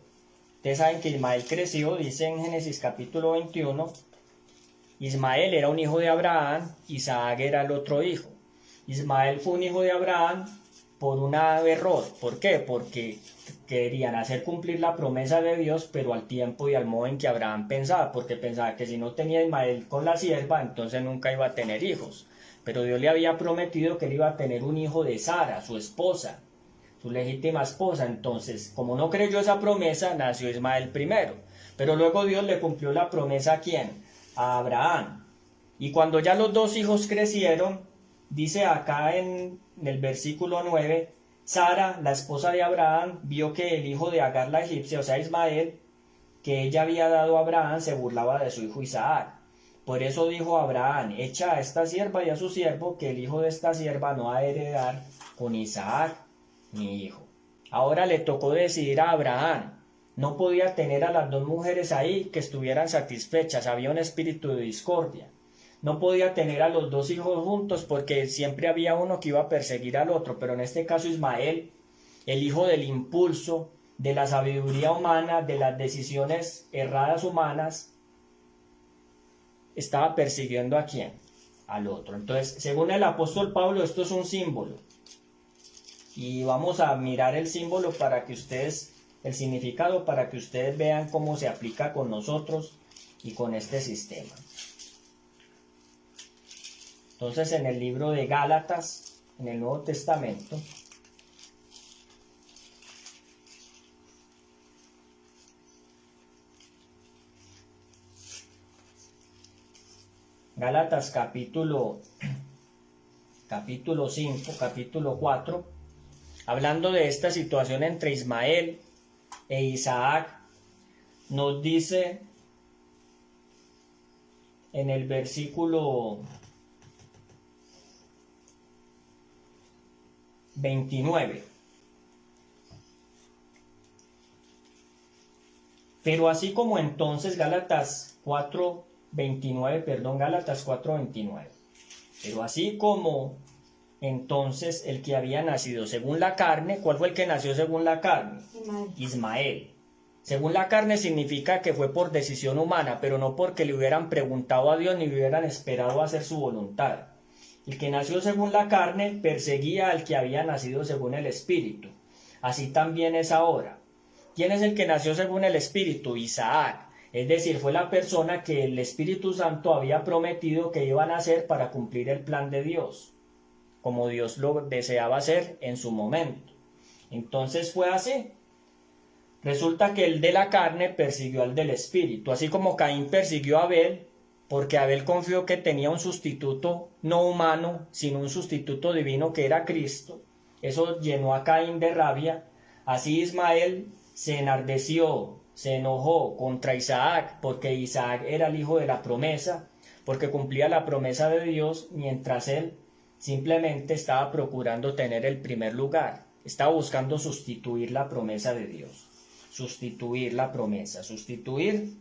ustedes saben que Ismael creció, dice en Génesis capítulo 21, Ismael era un hijo de Abraham, Isaac era el otro hijo. Ismael fue un hijo de Abraham por un error. ¿Por qué? Porque querían hacer cumplir la promesa de Dios, pero al tiempo y al modo en que Abraham pensaba, porque pensaba que si no tenía Ismael con la sierva, entonces nunca iba a tener hijos. Pero Dios le había prometido que él iba a tener un hijo de Sara, su esposa, su legítima esposa. Entonces, como no creyó esa promesa, nació Ismael primero. Pero luego Dios le cumplió la promesa ¿a quién? A Abraham. Y cuando ya los dos hijos crecieron, dice acá en el versículo 9, Sara, la esposa de Abraham, vio que el hijo de Agar la egipcia, o sea Ismael, que ella había dado a Abraham, se burlaba de su hijo Isaac. Por eso dijo Abraham, echa a esta sierva y a su siervo, que el hijo de esta sierva no ha de heredar con Isaac, mi hijo. Ahora le tocó decidir a Abraham. No podía tener a las dos mujeres ahí que estuvieran satisfechas, había un espíritu de discordia. No podía tener a los dos hijos juntos porque siempre había uno que iba a perseguir al otro, pero en este caso Ismael, el hijo del impulso, de la sabiduría humana, de las decisiones erradas humanas, estaba persiguiendo ¿a quién? Al otro. Entonces, según el apóstol Pablo, esto es un símbolo. Y vamos a mirar el símbolo para que ustedes, el significado, para que ustedes vean cómo se aplica con nosotros y con este sistema. Entonces, en el libro de Gálatas, en el Nuevo Testamento, Gálatas capítulo 5, capítulo 4, hablando de esta situación entre Ismael e Isaac, nos dice en el versículo 29, Pero así como entonces, Gálatas 4:29, pero así como entonces el que había nacido según la carne, ¿cuál fue el que nació según la carne? Ismael. Según la carne significa que fue por decisión humana, pero no porque le hubieran preguntado a Dios ni hubieran esperado hacer su voluntad. El que nació según la carne perseguía al que había nacido según el Espíritu. Así también es ahora. ¿Quién es el que nació según el Espíritu? Isaac. Es decir, fue la persona que el Espíritu Santo había prometido que iba a nacer para cumplir el plan de Dios, como Dios lo deseaba hacer en su momento. Entonces fue así. Resulta que el de la carne persiguió al del Espíritu, así como Caín persiguió a Abel, porque Abel confió que tenía un sustituto no humano, sino un sustituto divino que era Cristo. Eso llenó a Caín de rabia. Así Ismael se enardeció, se enojó contra Isaac, porque Isaac era el hijo de la promesa, porque cumplía la promesa de Dios, mientras él simplemente estaba procurando tener el primer lugar. Estaba buscando sustituir la promesa de Dios, sustituir la promesa, sustituir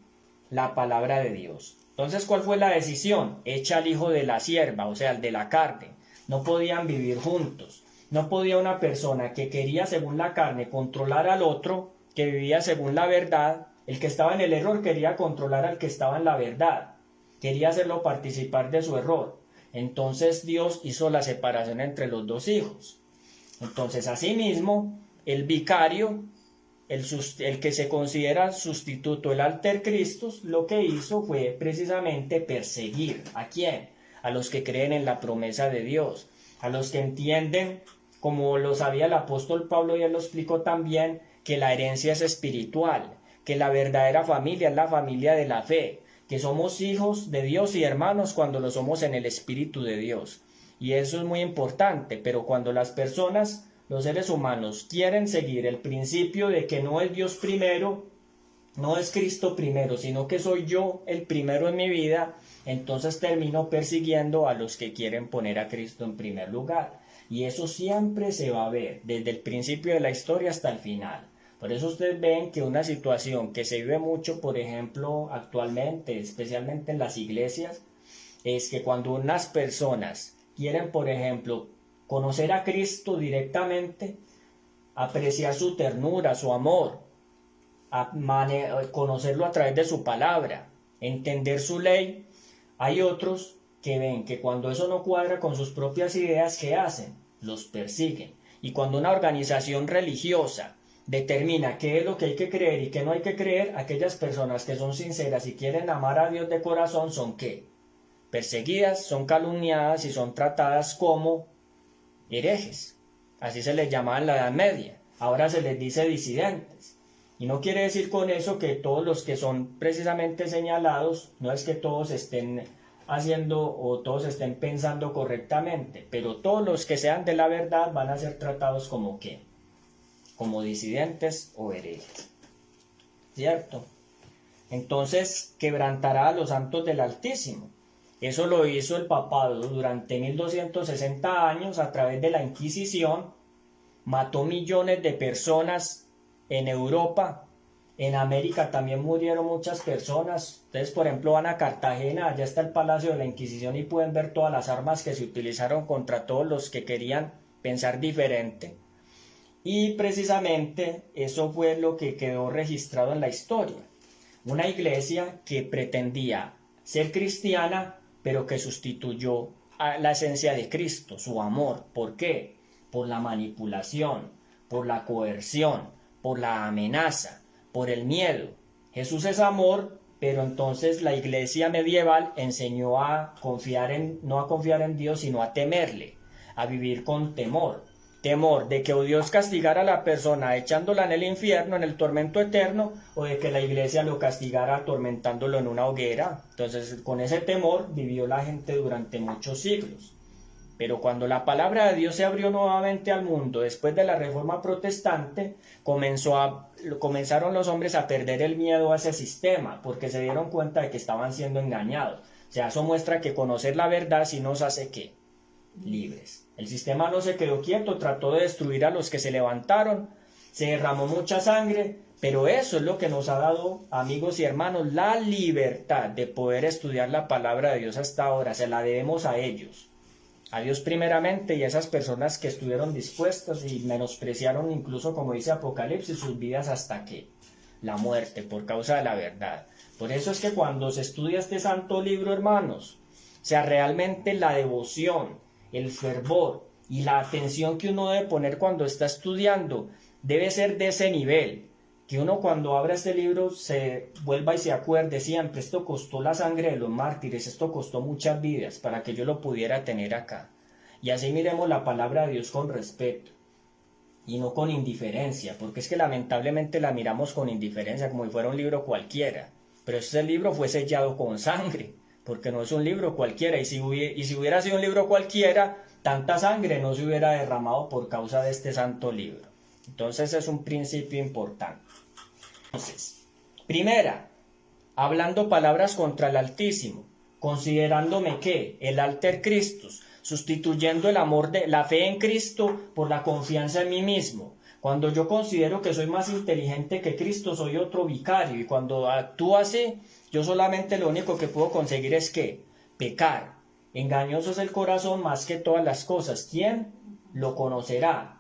la palabra de Dios. Entonces, ¿cuál fue la decisión? Echa al hijo de la sierva, o sea, al de la carne. No podían vivir juntos. No podía una persona que quería según la carne controlar al otro, que vivía según la verdad. El que estaba en el error quería controlar al que estaba en la verdad. Quería hacerlo participar de su error. Entonces Dios hizo la separación entre los dos hijos. Entonces, asimismo, el vicario, el que se considera sustituto, el alter Christus, lo que hizo fue precisamente perseguir. ¿A quién? A los que creen en la promesa de Dios, a los que entienden, como lo sabía el apóstol Pablo y él lo explicó también, que la herencia es espiritual, que la verdadera familia es la familia de la fe, que somos hijos de Dios y hermanos cuando lo somos en el Espíritu de Dios. Y eso es muy importante, pero cuando las personas, los seres humanos, quieren seguir el principio de que no es Dios primero, no es Cristo primero, sino que soy yo el primero en mi vida, entonces termino persiguiendo a los que quieren poner a Cristo en primer lugar. Y eso siempre se va a ver, desde el principio de la historia hasta el final. Por eso ustedes ven que una situación que se vive mucho, por ejemplo, actualmente, especialmente en las iglesias, es que cuando unas personas quieren, por ejemplo, conocer a Cristo directamente, apreciar su ternura, su amor, conocerlo a través de su palabra, entender su ley, hay otros que ven que cuando eso no cuadra con sus propias ideas, ¿qué hacen? Los persiguen. Y cuando una organización religiosa determina qué es lo que hay que creer y qué no hay que creer, aquellas personas que son sinceras y quieren amar a Dios de corazón, ¿son qué? Perseguidas, son calumniadas y son tratadas como herejes. Así se les llamaba en la Edad Media. Ahora se les dice disidentes. Y no quiere decir con eso que todos los que son precisamente señalados, no es que todos estén haciendo o todos estén pensando correctamente, pero todos los que sean de la verdad van a ser tratados como ¿qué? Como disidentes o herejes. ¿Cierto? Entonces quebrantará a los santos del Altísimo. Eso lo hizo el papado durante 1260 años a través de la Inquisición. Mató millones de personas en Europa. En América también murieron muchas personas. Ustedes, por ejemplo, van a Cartagena, allá está el Palacio de la Inquisición y pueden ver todas las armas que se utilizaron contra todos los que querían pensar diferente. Y precisamente eso fue lo que quedó registrado en la historia. Una iglesia que pretendía ser cristiana, pero que sustituyó a la esencia de Cristo, su amor. ¿Por qué? Por la manipulación, por la coerción, por la amenaza, por el miedo. Jesús es amor, pero entonces la iglesia medieval enseñó no a confiar en Dios, sino a temerle, a vivir con temor. Temor de que Dios castigara a la persona echándola en el infierno, en el tormento eterno, o de que la iglesia lo castigara atormentándolo en una hoguera. Entonces, con ese temor vivió la gente durante muchos siglos. Pero cuando la palabra de Dios se abrió nuevamente al mundo, después de la Reforma Protestante, comenzaron los hombres a perder el miedo a ese sistema, porque se dieron cuenta de que estaban siendo engañados. O sea, eso muestra que conocer la verdad sí nos hace ¿qué? Libres. El sistema no se quedó quieto, trató de destruir a los que se levantaron, se derramó mucha sangre, Pero eso es lo que nos ha dado, amigos y hermanos, la libertad de poder estudiar la palabra de Dios hasta ahora. Se la debemos a ellos. A Dios primeramente y a esas personas que estuvieron dispuestas y menospreciaron incluso, como dice Apocalipsis, sus vidas hasta que la muerte por causa de la verdad. Por eso es que cuando se estudia este santo libro, hermanos, o sea, realmente la devoción, el fervor y la atención que uno debe poner cuando está estudiando debe ser de ese nivel, que uno cuando abra este libro se vuelva y se acuerde siempre, esto costó la sangre de los mártires, esto costó muchas vidas para que yo lo pudiera tener acá. Y así miremos la palabra de Dios con respeto y no con indiferencia, porque es que lamentablemente la miramos con indiferencia como si fuera un libro cualquiera, pero este libro fue sellado con sangre, porque no es un libro cualquiera, y si hubiera sido un libro cualquiera, tanta sangre no se hubiera derramado por causa de este santo libro. Entonces es un principio importante. Entonces, primera, hablando palabras contra el Altísimo, considerándome que el alter Christus, sustituyendo el amor de la fe en Cristo por la confianza en mí mismo. Cuando yo considero que soy más inteligente que Cristo, soy otro vicario, y cuando actúo así, yo solamente lo único que puedo conseguir es que pecar. Engañoso es el corazón más que todas las cosas. ¿Quién lo conocerá?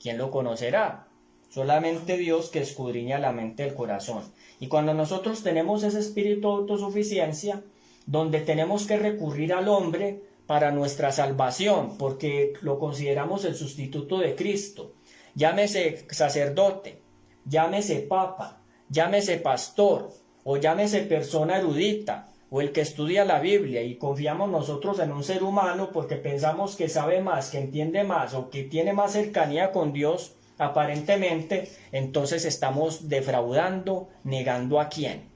¿Quién lo conocerá? Solamente Dios, que escudriña la mente del corazón. Y cuando nosotros tenemos ese espíritu de autosuficiencia, donde tenemos que recurrir al hombre para nuestra salvación, porque lo consideramos el sustituto de Cristo, llámese sacerdote, llámese papa, llámese pastor, o llámese persona erudita, o el que estudia la Biblia, y confiamos nosotros en un ser humano porque pensamos que sabe más, que entiende más, o que tiene más cercanía con Dios, aparentemente, entonces estamos defraudando, negando ¿a quién?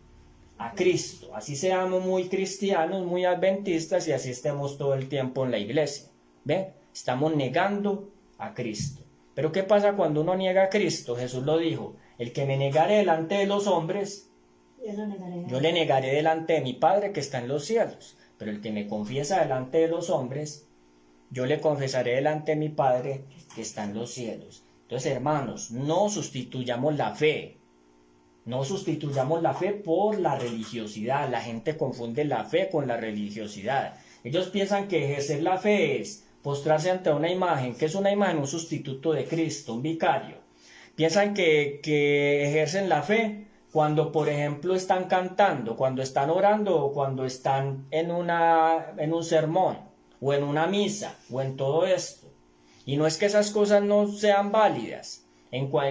A Cristo. Así seamos muy cristianos, muy adventistas, y así estemos todo el tiempo en la iglesia. ¿Ve? Estamos negando a Cristo. Pero ¿qué pasa cuando uno niega a Cristo? Jesús lo dijo: el que me negare delante de los hombres, yo le negaré delante de mi Padre que está en los cielos. Pero el que me confiesa delante de los hombres, yo le confesaré delante de mi Padre que está en los cielos. Entonces, hermanos, no sustituyamos la fe. No sustituyamos la fe por la religiosidad. La gente confunde la fe con la religiosidad. Ellos piensan que ejercer la fe es postrarse ante una imagen. ¿Qué es una imagen? Un sustituto de Cristo, un vicario. Piensan que ejercen la fe cuando, por ejemplo, están cantando, cuando están orando, o cuando están en un sermón, o en una misa, o en todo esto. Y no es que esas cosas no sean válidas,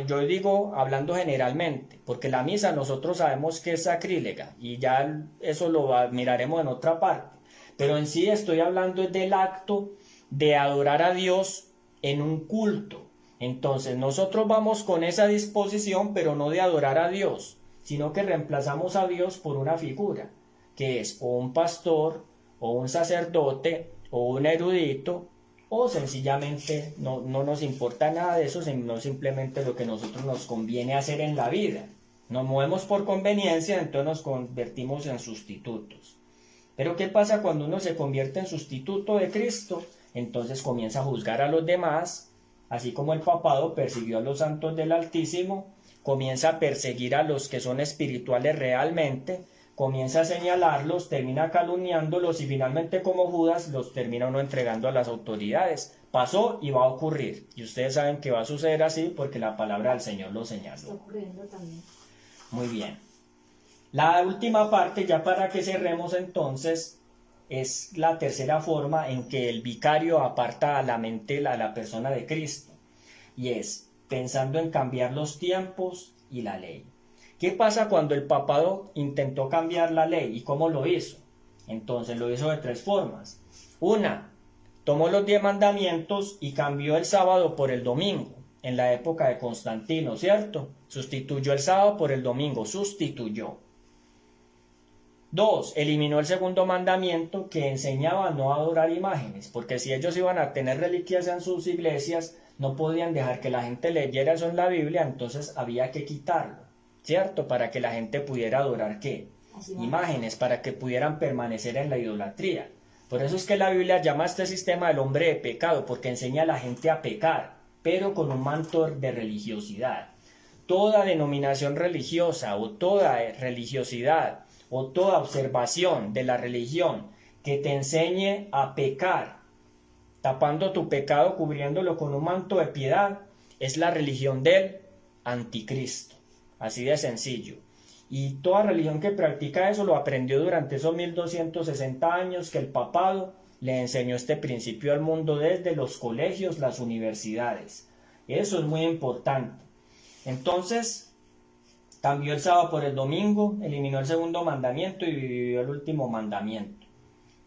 yo digo hablando generalmente, porque la misa nosotros sabemos que es sacrílega, y ya eso lo miraremos en otra parte. Pero en sí estoy hablando del acto de adorar a Dios en un culto. Entonces nosotros vamos con esa disposición, pero no de adorar a Dios, sino que reemplazamos a Dios por una figura, que es o un pastor, o un sacerdote, o un erudito, o sencillamente no nos importa nada de eso, sino simplemente lo que a nosotros nos conviene hacer en la vida. Nos movemos por conveniencia, entonces nos convertimos en sustitutos. Pero ¿qué pasa cuando uno se convierte en sustituto de Cristo? Entonces comienza a juzgar a los demás, así como el papado persiguió a los santos del Altísimo, comienza a perseguir a los que son espirituales realmente, comienza a señalarlos, termina calumniándolos, y finalmente, como Judas, los termina uno entregando a las autoridades. Pasó y va a ocurrir, y ustedes saben que va a suceder así porque la palabra del Señor lo señaló. Está ocurriendo también. Muy bien. La última parte, ya para que cerremos entonces, es la tercera forma en que el vicario aparta a la mente a la persona de Cristo, y es pensando en cambiar los tiempos y la ley. ¿Qué pasa cuando el papado intentó cambiar la ley? ¿Y cómo lo hizo? Entonces lo hizo de tres formas. Una, tomó los 10 mandamientos y cambió el sábado por el domingo, en la época de Constantino, ¿cierto? Sustituyó el sábado por el domingo, sustituyó. 2, eliminó el segundo mandamiento, que enseñaba a no adorar imágenes, porque si ellos iban a tener reliquias en sus iglesias, no podían dejar que la gente leyera eso en la Biblia, entonces había que quitarlo, ¿cierto? Para que la gente pudiera adorar, ¿qué? Imágenes, para que pudieran permanecer en la idolatría. Por eso es que la Biblia llama a este sistema el hombre de pecado, porque enseña a la gente a pecar, pero con un manto de religiosidad. toda denominación religiosa o toda religiosidad o toda observación de la religión que te enseñe a pecar, tapando tu pecado, cubriéndolo con un manto de piedad, es la religión del anticristo. Así de sencillo. Y toda religión que practica eso lo aprendió durante esos 1260 años que el papado le enseñó este principio al mundo desde los colegios, las universidades. Eso es muy importante. Entonces, cambió el sábado por el domingo, eliminó el segundo mandamiento y vivió el último mandamiento.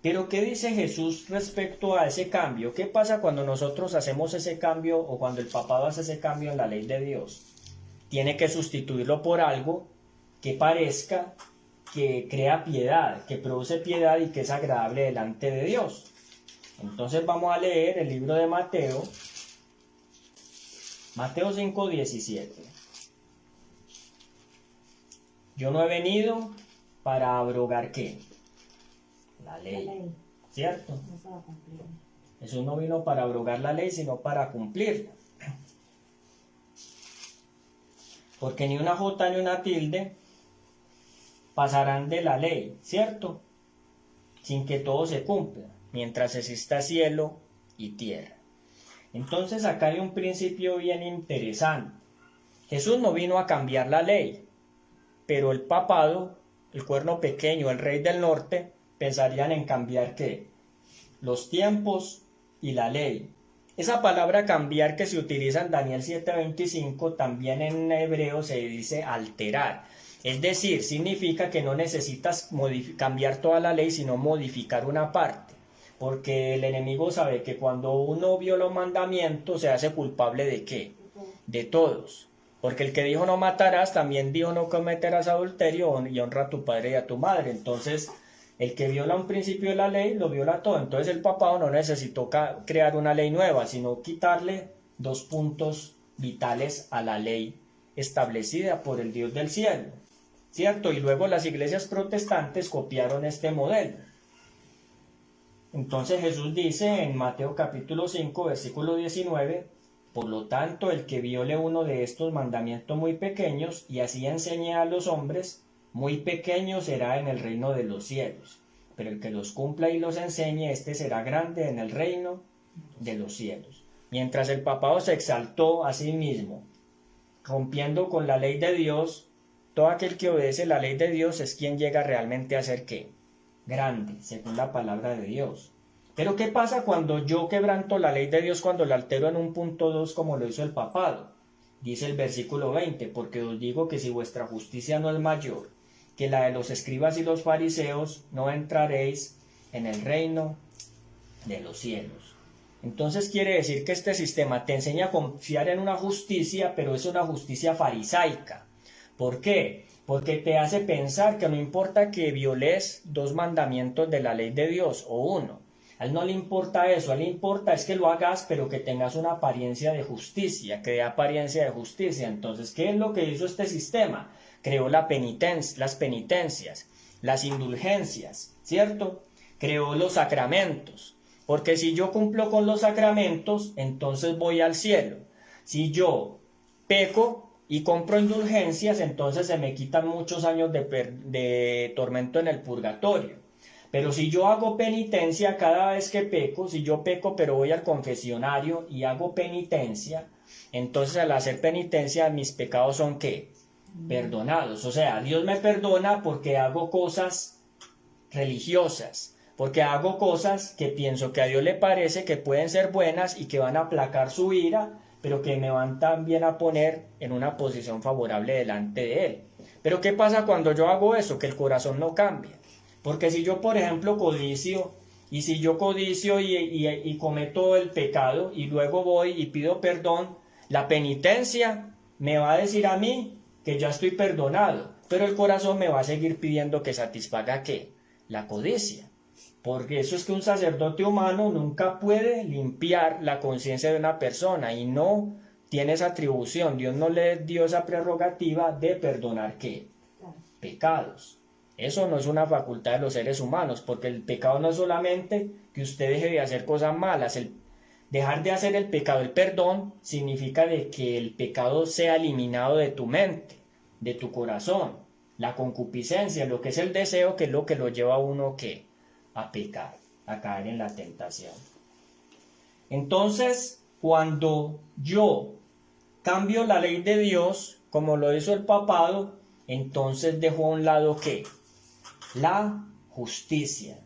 Pero ¿qué dice Jesús respecto a ese cambio? ¿Qué pasa cuando nosotros hacemos ese cambio o cuando el papado hace ese cambio en la ley de Dios? Tiene que sustituirlo por algo que parezca, que crea piedad, que produce piedad y que es agradable delante de Dios. Entonces vamos a leer el libro de Mateo, Mateo 5:17. Yo no he venido para abrogar ¿qué? La ley. ¿Cierto? No para cumplir. Jesús no vino para abrogar la ley, sino para cumplirla. Porque ni una jota ni una tilde pasarán de la ley, ¿cierto? Sin que todo se cumpla, mientras exista cielo y tierra. Entonces acá hay un principio bien interesante. Jesús no vino a cambiar la ley, pero el papado, el cuerno pequeño, el rey del norte, pensarían en cambiar ¿qué? Los tiempos y la ley. Esa palabra cambiar que se utiliza en Daniel 7:25 también en hebreo se dice alterar. Es decir, significa que no necesitas cambiar toda la ley, sino modificar una parte. Porque el enemigo sabe que cuando uno viola un mandamiento se hace culpable ¿de qué? De todos. Porque el que dijo no matarás también dijo no cometerás adulterio y honra a tu padre y a tu madre. Entonces, el que viola un principio de la ley lo viola todo. Entonces el papado no necesitó crear una ley nueva, sino quitarle 2 puntos vitales a la ley establecida por el Dios del cielo. ¿Cierto? Y luego las iglesias protestantes copiaron este modelo. Entonces Jesús dice en Mateo capítulo 5, versículo 19, por lo tanto, el que viole uno de estos mandamientos muy pequeños y así enseñe a los hombres, muy pequeño será en el reino de los cielos. Pero el que los cumpla y los enseñe, este será grande en el reino de los cielos. Mientras el papado se exaltó a sí mismo, rompiendo con la ley de Dios, todo aquel que obedece la ley de Dios es quien llega realmente a ser ¿qué? Grande, según la palabra de Dios. Pero ¿qué pasa cuando yo quebranto la ley de Dios, cuando la altero en un punto 2 como lo hizo el papado? Dice el versículo 20, porque os digo que si vuestra justicia no es mayor que la de los escribas y los fariseos, no entraréis en el reino de los cielos. Entonces quiere decir que este sistema te enseña a confiar en una justicia, pero es una justicia farisaica. ¿Por qué? Porque te hace pensar que no importa que violes 2 mandamientos de la ley de Dios o uno. A él no le importa eso, a él le importa es que lo hagas, pero que tengas una apariencia de justicia, que dé apariencia de justicia. Entonces, ¿qué es lo que hizo este sistema? Creó las penitencias, las indulgencias, ¿cierto? Creó los sacramentos. Porque si yo cumplo con los sacramentos, entonces voy al cielo. Si yo peco y compro indulgencias, entonces se me quitan muchos años de tormento en el purgatorio. Pero si yo hago penitencia cada vez que peco, si yo peco pero voy al confesionario y hago penitencia, entonces al hacer penitencia mis pecados son ¿qué? Perdonados. O sea, Dios me perdona porque hago cosas religiosas, porque hago cosas que pienso que a Dios le parece que pueden ser buenas y que van a aplacar su ira, pero que me van también a poner en una posición favorable delante de Él. Pero ¿qué pasa cuando yo hago eso? Que el corazón no cambia. Porque si yo, por ejemplo, codicio, y si yo codicio y cometo el pecado, y luego voy y pido perdón, la penitencia me va a decir a mí que ya estoy perdonado, pero el corazón me va a seguir pidiendo que satisfaga ¿qué? La codicia. Porque eso es que un sacerdote humano nunca puede limpiar la conciencia de una persona y no tiene esa atribución. Dios no le dio esa prerrogativa de perdonar ¿qué? Pecados. Eso no es una facultad de los seres humanos, porque el pecado no es solamente que usted deje de hacer cosas malas. Dejar de hacer el pecado, el perdón, significa de que el pecado sea eliminado de tu mente, de tu corazón. La concupiscencia, lo que es el deseo, que es lo que lo lleva a uno ¿qué? A pecar, a caer en la tentación. Entonces, cuando yo cambio la ley de Dios, como lo hizo el papado, entonces dejo a un lado ¿qué? La justicia.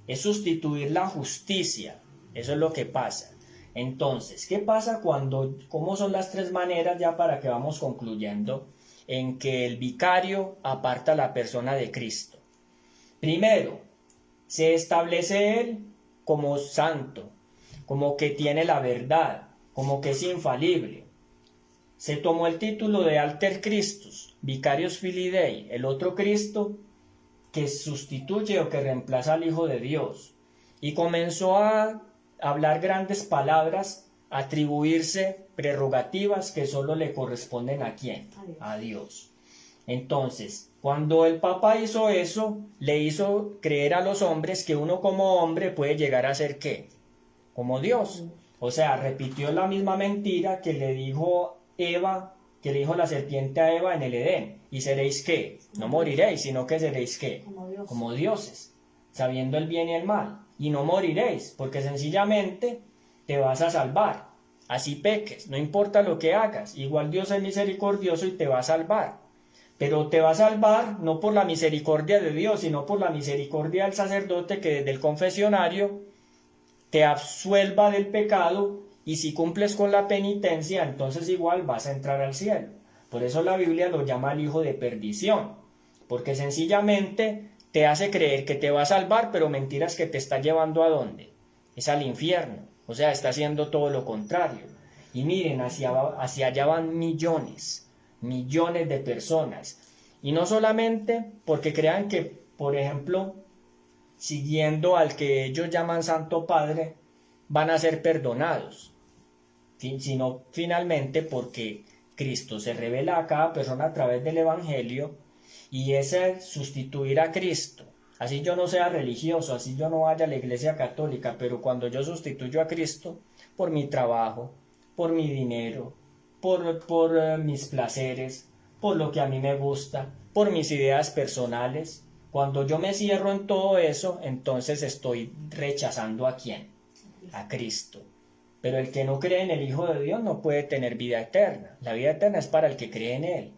Es sustituir la justicia. Eso es lo que pasa. Entonces, ¿qué pasa cómo son las tres maneras ya para que vamos concluyendo en que el vicario aparta a la persona de Cristo? Primero, se establece él como santo, como que tiene la verdad, como que es infalible. Se tomó el título de Alter Christus, Vicarius Filii Dei, el otro Cristo que sustituye o que reemplaza al Hijo de Dios, y comenzó a hablar grandes palabras, atribuirse prerrogativas que solo le corresponden ¿a quién? A Dios. Entonces, cuando el Papa hizo eso, le hizo creer a los hombres que uno como hombre puede llegar a ser ¿qué? Como Dios. O sea, repitió la misma mentira que le dijo que le dijo la serpiente a Eva en el Edén. ¿Y seréis qué? No moriréis, sino que seréis ¿qué? Como dioses, sabiendo el bien y el mal. Y no moriréis, porque sencillamente te vas a salvar. Así peques, no importa lo que hagas, igual Dios es misericordioso y te va a salvar. Pero te va a salvar no por la misericordia de Dios, sino por la misericordia del sacerdote que desde el confesionario te absuelva del pecado, y si cumples con la penitencia, entonces igual vas a entrar al cielo. Por eso la Biblia lo llama el hijo de perdición, porque sencillamente te hace creer que te va a salvar, pero mentiras que te está llevando ¿a dónde? Es al infierno. O sea, está haciendo todo lo contrario. Y miren, hacia allá van millones de personas. Y no solamente porque crean que, por ejemplo, siguiendo al que ellos llaman Santo Padre, van a ser perdonados, sino finalmente porque Cristo se revela a cada persona a través del Evangelio, y ese sustituir a Cristo, así yo no sea religioso, así yo no vaya a la iglesia católica, pero cuando yo sustituyo a Cristo por mi trabajo, por mi dinero, por mis placeres, por lo que a mí me gusta, por mis ideas personales, cuando yo me cierro en todo eso, entonces estoy rechazando ¿a quién? A Cristo. Pero el que no cree en el Hijo de Dios no puede tener vida eterna. La vida eterna es para el que cree en Él.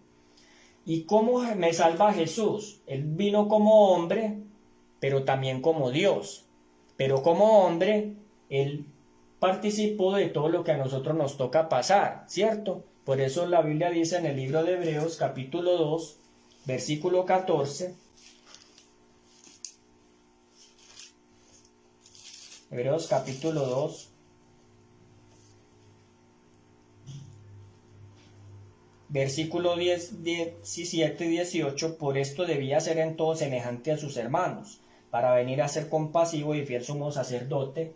¿Y cómo me salva Jesús? Él vino como hombre, pero también como Dios. Pero como hombre, Él participó de todo lo que a nosotros nos toca pasar, ¿cierto? Por eso la Biblia dice en el libro de Hebreos, capítulo 2, versículo 14, Hebreos capítulo 2, versículo 10, 17 y 18, por esto debía ser en todo semejante a sus hermanos, para venir a ser compasivo y fiel sumo sacerdote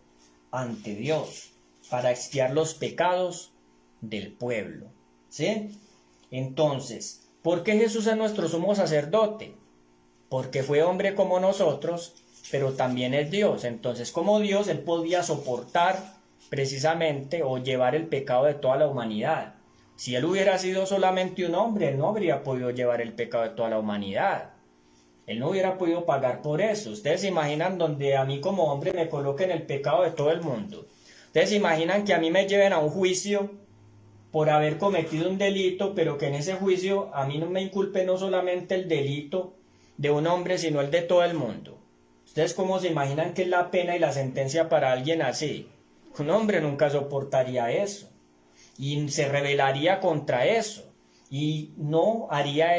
ante Dios, para expiar los pecados del pueblo. ¿Sí? Entonces, ¿por qué Jesús es nuestro sumo sacerdote? Porque fue hombre como nosotros, pero también es Dios. Entonces, como Dios, Él podía soportar precisamente o llevar el pecado de toda la humanidad. Si Él hubiera sido solamente un hombre, Él no habría podido llevar el pecado de toda la humanidad. Él no hubiera podido pagar por eso. Ustedes se imaginan donde a mí como hombre me coloquen el pecado de todo el mundo. Ustedes se imaginan que a mí me lleven a un juicio por haber cometido un delito, pero que en ese juicio a mí no me inculpe no solamente el delito de un hombre, sino el de todo el mundo. ¿Ustedes cómo se imaginan que es la pena y la sentencia para alguien así? Un hombre nunca soportaría eso y se rebelaría contra eso y no haría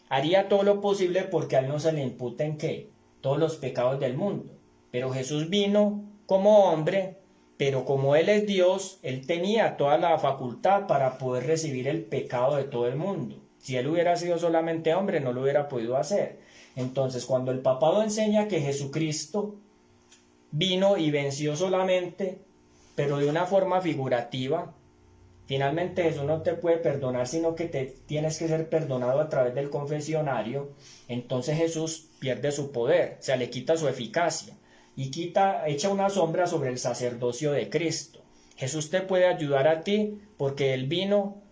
haría todo lo posible porque a él no se le imputen ¿qué? Todos los pecados del mundo. Pero Jesús vino como hombre, pero como Él es Dios, Él tenía toda la facultad para poder recibir el pecado de todo el mundo. Si Él hubiera sido solamente hombre, no lo hubiera podido hacer. Entonces, cuando el papado enseña que Jesucristo vino y venció solamente, pero de una forma figurativa, finalmente Jesús no te puede perdonar, sino que te tienes que ser perdonado a través del confesionario, entonces Jesús pierde su poder, le quita su eficacia. y echa una sombra sobre el sacerdocio de Cristo. Jesús te puede ayudar a ti porque Él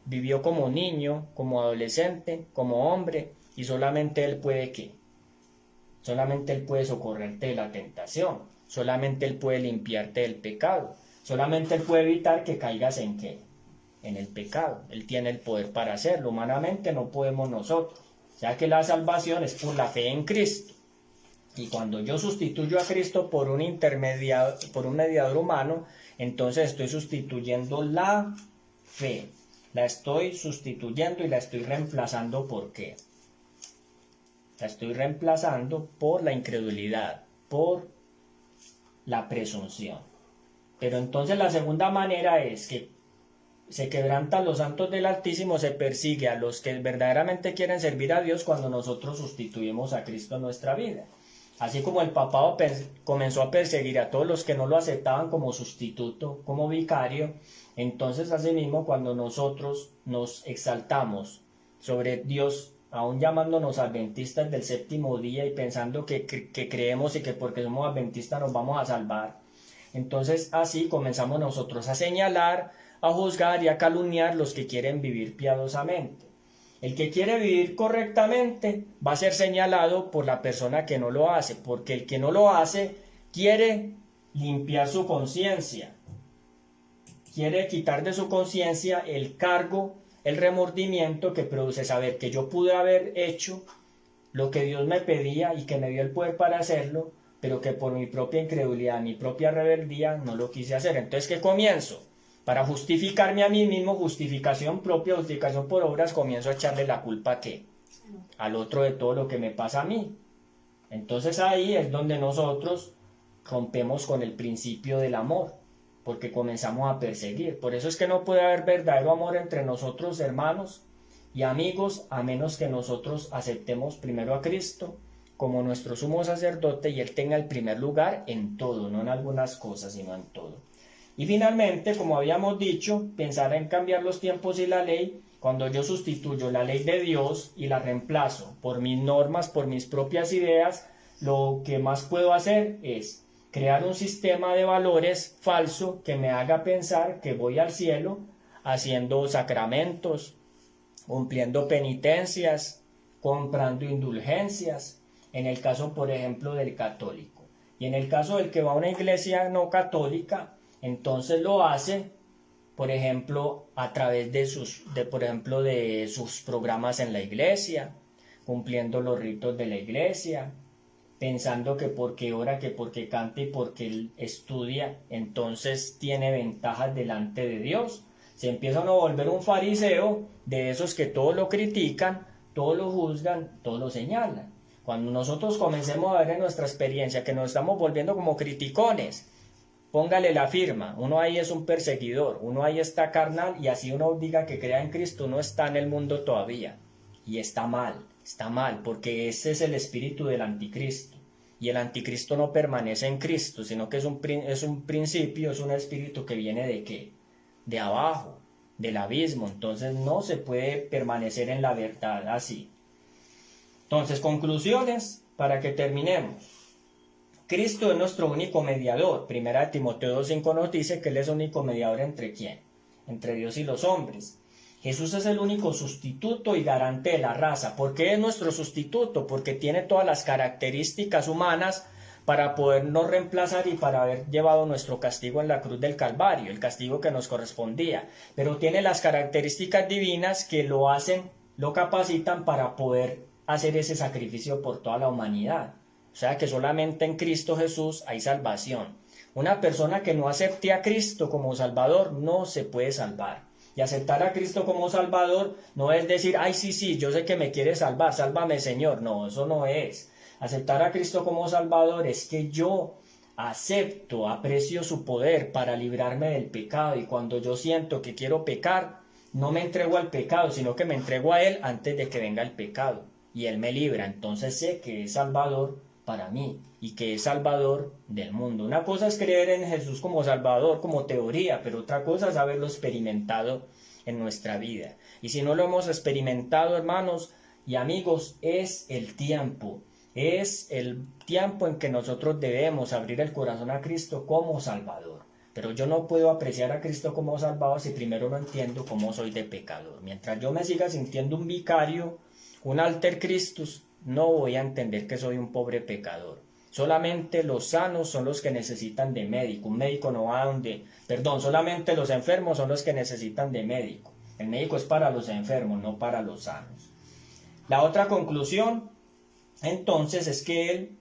vivió como niño, como adolescente, como hombre, y solamente Él puede ¿qué? Solamente Él puede socorrerte de la tentación, solamente Él puede limpiarte del pecado, solamente Él puede evitar que caigas en ¿qué? En el pecado. Él tiene el poder para hacerlo, humanamente no podemos nosotros. O sea que la salvación es por la fe en Cristo. Y cuando yo sustituyo a Cristo por un mediador humano, entonces estoy sustituyendo la fe. La estoy sustituyendo y la estoy reemplazando ¿por qué? La estoy reemplazando por la incredulidad, por la presunción. Pero entonces la segunda manera es que se quebrantan los santos del Altísimo, se persigue a los que verdaderamente quieren servir a Dios cuando nosotros sustituimos a Cristo en nuestra vida. Así como el papado comenzó a perseguir a todos los que no lo aceptaban como sustituto, como vicario, entonces asimismo cuando nosotros nos exaltamos sobre Dios, aún llamándonos adventistas del séptimo día y pensando que creemos y que porque somos adventistas nos vamos a salvar, entonces así comenzamos nosotros a señalar, a juzgar y a calumniar los que quieren vivir piadosamente. El que quiere vivir correctamente va a ser señalado por la persona que no lo hace, porque el que no lo hace quiere limpiar su conciencia, quiere quitar de su conciencia el cargo, el remordimiento que produce saber que yo pude haber hecho lo que Dios me pedía y que me dio el poder para hacerlo, pero que por mi propia incredulidad, mi propia rebeldía no lo quise hacer. Entonces, ¿qué comienzo? Para justificarme a mí mismo, justificación propia, justificación por obras, comienzo a echarle la culpa ¿a qué? Al otro de todo lo que me pasa a mí. Entonces ahí es donde nosotros rompemos con el principio del amor, porque comenzamos a perseguir. Por eso es que no puede haber verdadero amor entre nosotros, hermanos y amigos, a menos que nosotros aceptemos primero a Cristo como nuestro sumo sacerdote y Él tenga el primer lugar en todo, no en algunas cosas, sino en todo. Y finalmente, como habíamos dicho, pensar en cambiar los tiempos y la ley, cuando yo sustituyo la ley de Dios y la reemplazo por mis normas, por mis propias ideas, lo que más puedo hacer es crear un sistema de valores falso que me haga pensar que voy al cielo haciendo sacramentos, cumpliendo penitencias, comprando indulgencias, en el caso, por ejemplo, del católico. Y en el caso del que va a una iglesia no católica, entonces lo hace, por ejemplo, a través de sus programas en la iglesia, cumpliendo los ritos de la iglesia, pensando que porque ora, que porque canta y porque él estudia, entonces tiene ventajas delante de Dios. Se empieza a volver un fariseo de esos que todos lo critican, todos lo juzgan, todos lo señalan. Cuando nosotros comencemos a ver en nuestra experiencia que nos estamos volviendo como criticones, póngale la firma, uno ahí es un perseguidor, uno ahí está carnal y así uno diga que crea en Cristo, uno está en el mundo todavía y está mal porque ese es el espíritu del anticristo y el anticristo no permanece en Cristo, sino que es un principio, es un espíritu que viene ¿de qué? De abajo, del abismo, entonces no se puede permanecer en la verdad así. Entonces, conclusiones para que terminemos. Cristo es nuestro único mediador. Primera de Timoteo 2:5 nos dice que Él es el único mediador ¿entre quién? Entre Dios y los hombres. Jesús es el único sustituto y garante de la raza. ¿Por qué es nuestro sustituto? Porque tiene todas las características humanas para podernos reemplazar y para haber llevado nuestro castigo en la cruz del Calvario, el castigo que nos correspondía. Pero tiene las características divinas que lo capacitan para poder hacer ese sacrificio por toda la humanidad. O sea que solamente en Cristo Jesús hay salvación. Una persona que no acepte a Cristo como Salvador no se puede salvar. Y aceptar a Cristo como Salvador no es decir, ay sí, yo sé que me quiere salvar, sálvame Señor. No, eso no es. Aceptar a Cristo como Salvador es que yo acepto, aprecio su poder para librarme del pecado. Y cuando yo siento que quiero pecar, no me entrego al pecado, sino que me entrego a Él antes de que venga el pecado. Y Él me libra. Entonces sé que es Salvador para mí y que es Salvador del mundo. Una cosa es creer en Jesús como Salvador, como teoría, pero otra cosa es haberlo experimentado en nuestra vida. Y si no lo hemos experimentado, hermanos y amigos, es el tiempo es el tiempo en que nosotros debemos abrir el corazón a Cristo como Salvador. Pero yo no puedo apreciar a Cristo como Salvador si primero no entiendo cómo soy de pecador. Mientras yo me siga sintiendo un vicario, un alter Christus, no voy a entender que soy un pobre pecador. Solamente los sanos son los que necesitan de médico. Un médico no va solamente los enfermos son los que necesitan de médico. El médico es para los enfermos, no para los sanos. La otra conclusión, entonces, es que Él,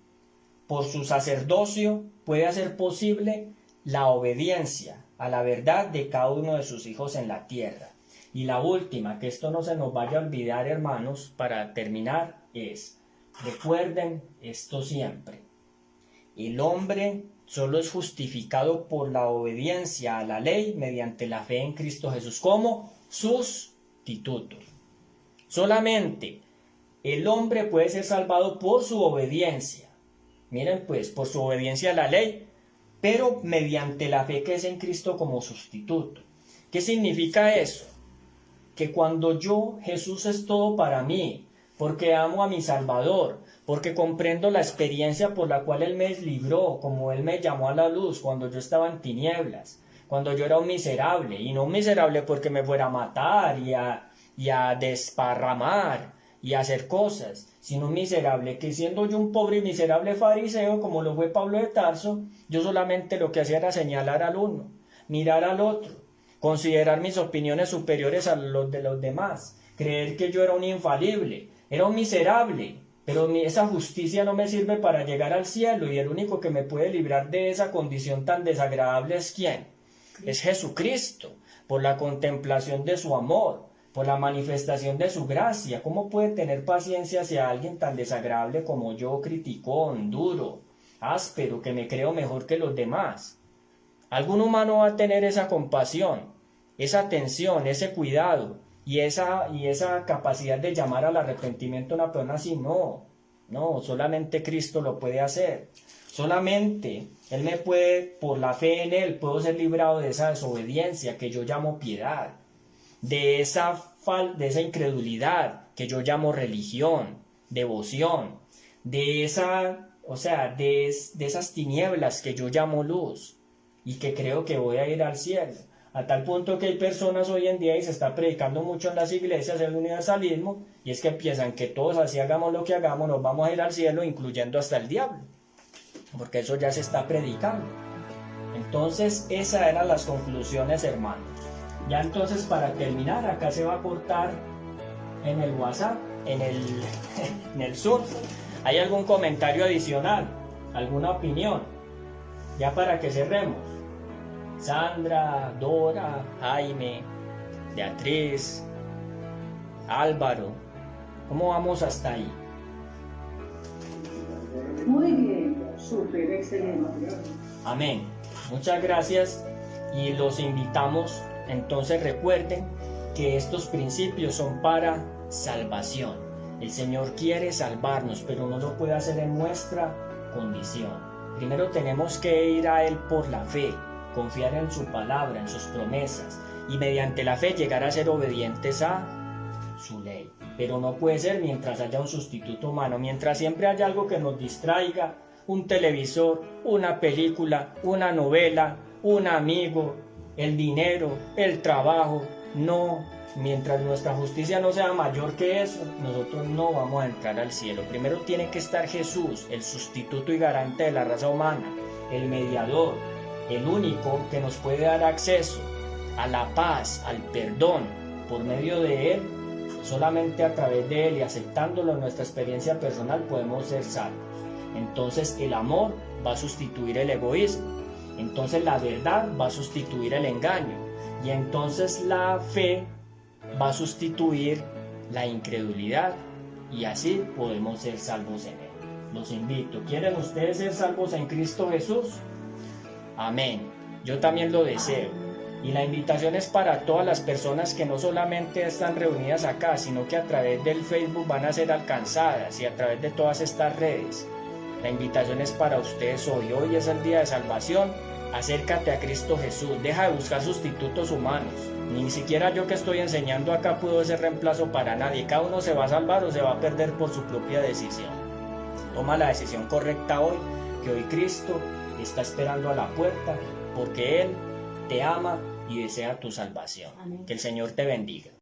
por su sacerdocio, puede hacer posible la obediencia a la verdad de cada uno de sus hijos en la tierra. Y la última, que esto no se nos vaya a olvidar, hermanos, para terminar, es, recuerden esto siempre. El hombre solo es justificado por la obediencia a la ley mediante la fe en Cristo Jesús como sustituto. Solamente el hombre puede ser salvado por su obediencia. Miren pues, por su obediencia a la ley, pero mediante la fe que es en Cristo como sustituto. ¿Qué significa eso? Que cuando Jesús es todo para mí, porque amo a mi Salvador, porque comprendo la experiencia por la cual Él me libró, como Él me llamó a la luz cuando yo estaba en tinieblas, cuando yo era un miserable, y no un miserable porque me fuera a matar y a desparramar y a hacer cosas, sino un miserable que siendo yo un pobre y miserable fariseo, como lo fue Pablo de Tarso, yo solamente lo que hacía era señalar al uno, mirar al otro, considerar mis opiniones superiores a los de los demás, creer que yo era un infalible, era un miserable, pero esa justicia no me sirve para llegar al cielo, y el único que me puede librar de esa condición tan desagradable es ¿quién? Es Jesucristo, por la contemplación de su amor, por la manifestación de su gracia. ¿Cómo puede tener paciencia hacia alguien tan desagradable como yo, criticón, duro, áspero, que me creo mejor que los demás? ¿Algún humano va a tener esa compasión, esa atención, ese cuidado y esa capacidad de llamar al arrepentimiento a una persona así? No, solamente Cristo lo puede hacer. Solamente Él me puede, por la fe en Él, puedo ser librado de esa desobediencia que yo llamo piedad, de esa incredulidad que yo llamo religión, devoción, de esas tinieblas que yo llamo luz y que creo que voy a ir al cielo. A tal punto que hay personas hoy en día, y se está predicando mucho en las iglesias, el universalismo, y es que piensan que todos así hagamos lo que hagamos, nos vamos a ir al cielo, incluyendo hasta el diablo, porque eso ya se está predicando. Entonces, esas eran las conclusiones, hermanos. Ya entonces, para terminar, acá se va a cortar en el WhatsApp, en el Zoom. ¿Hay algún comentario adicional? ¿Alguna opinión? Ya para que cerremos. Sandra, Dora, Jaime, Beatriz, Álvaro, ¿cómo vamos hasta ahí? Muy bien, súper excelente. Amén. Muchas gracias y los invitamos. Entonces recuerden que estos principios son para salvación. El Señor quiere salvarnos, pero no lo puede hacer en nuestra condición. Primero tenemos que ir a Él por la fe, confiar en su palabra, en sus promesas, y mediante la fe llegar a ser obedientes a su ley. Pero no puede ser mientras haya un sustituto humano, mientras siempre haya algo que nos distraiga, un televisor, una película, una novela, un amigo, el dinero, el trabajo. No, mientras nuestra justicia no sea mayor que eso, nosotros no vamos a entrar al cielo. Primero tiene que estar Jesús, el sustituto y garante de la raza humana, el mediador, el único que nos puede dar acceso a la paz, al perdón, por medio de Él. Solamente a través de Él y aceptándolo en nuestra experiencia personal podemos ser salvos. Entonces el amor va a sustituir el egoísmo, entonces la verdad va a sustituir el engaño, y entonces la fe va a sustituir la incredulidad, y así podemos ser salvos en Él. Los invito. ¿Quieren ustedes ser salvos en Cristo Jesús? Amén. Yo también lo deseo. Y la invitación es para todas las personas que no solamente están reunidas acá, sino que a través del Facebook van a ser alcanzadas, y a través de todas estas redes. La invitación es para ustedes hoy. Hoy es el día de salvación. Acércate a Cristo Jesús. Deja de buscar sustitutos humanos. Ni siquiera yo que estoy enseñando acá puedo ser reemplazo para nadie. Cada uno se va a salvar o se va a perder por su propia decisión. Toma la decisión correcta hoy, que hoy Cristo está esperando a la puerta porque Él te ama y desea tu salvación. Amén. Que el Señor te bendiga.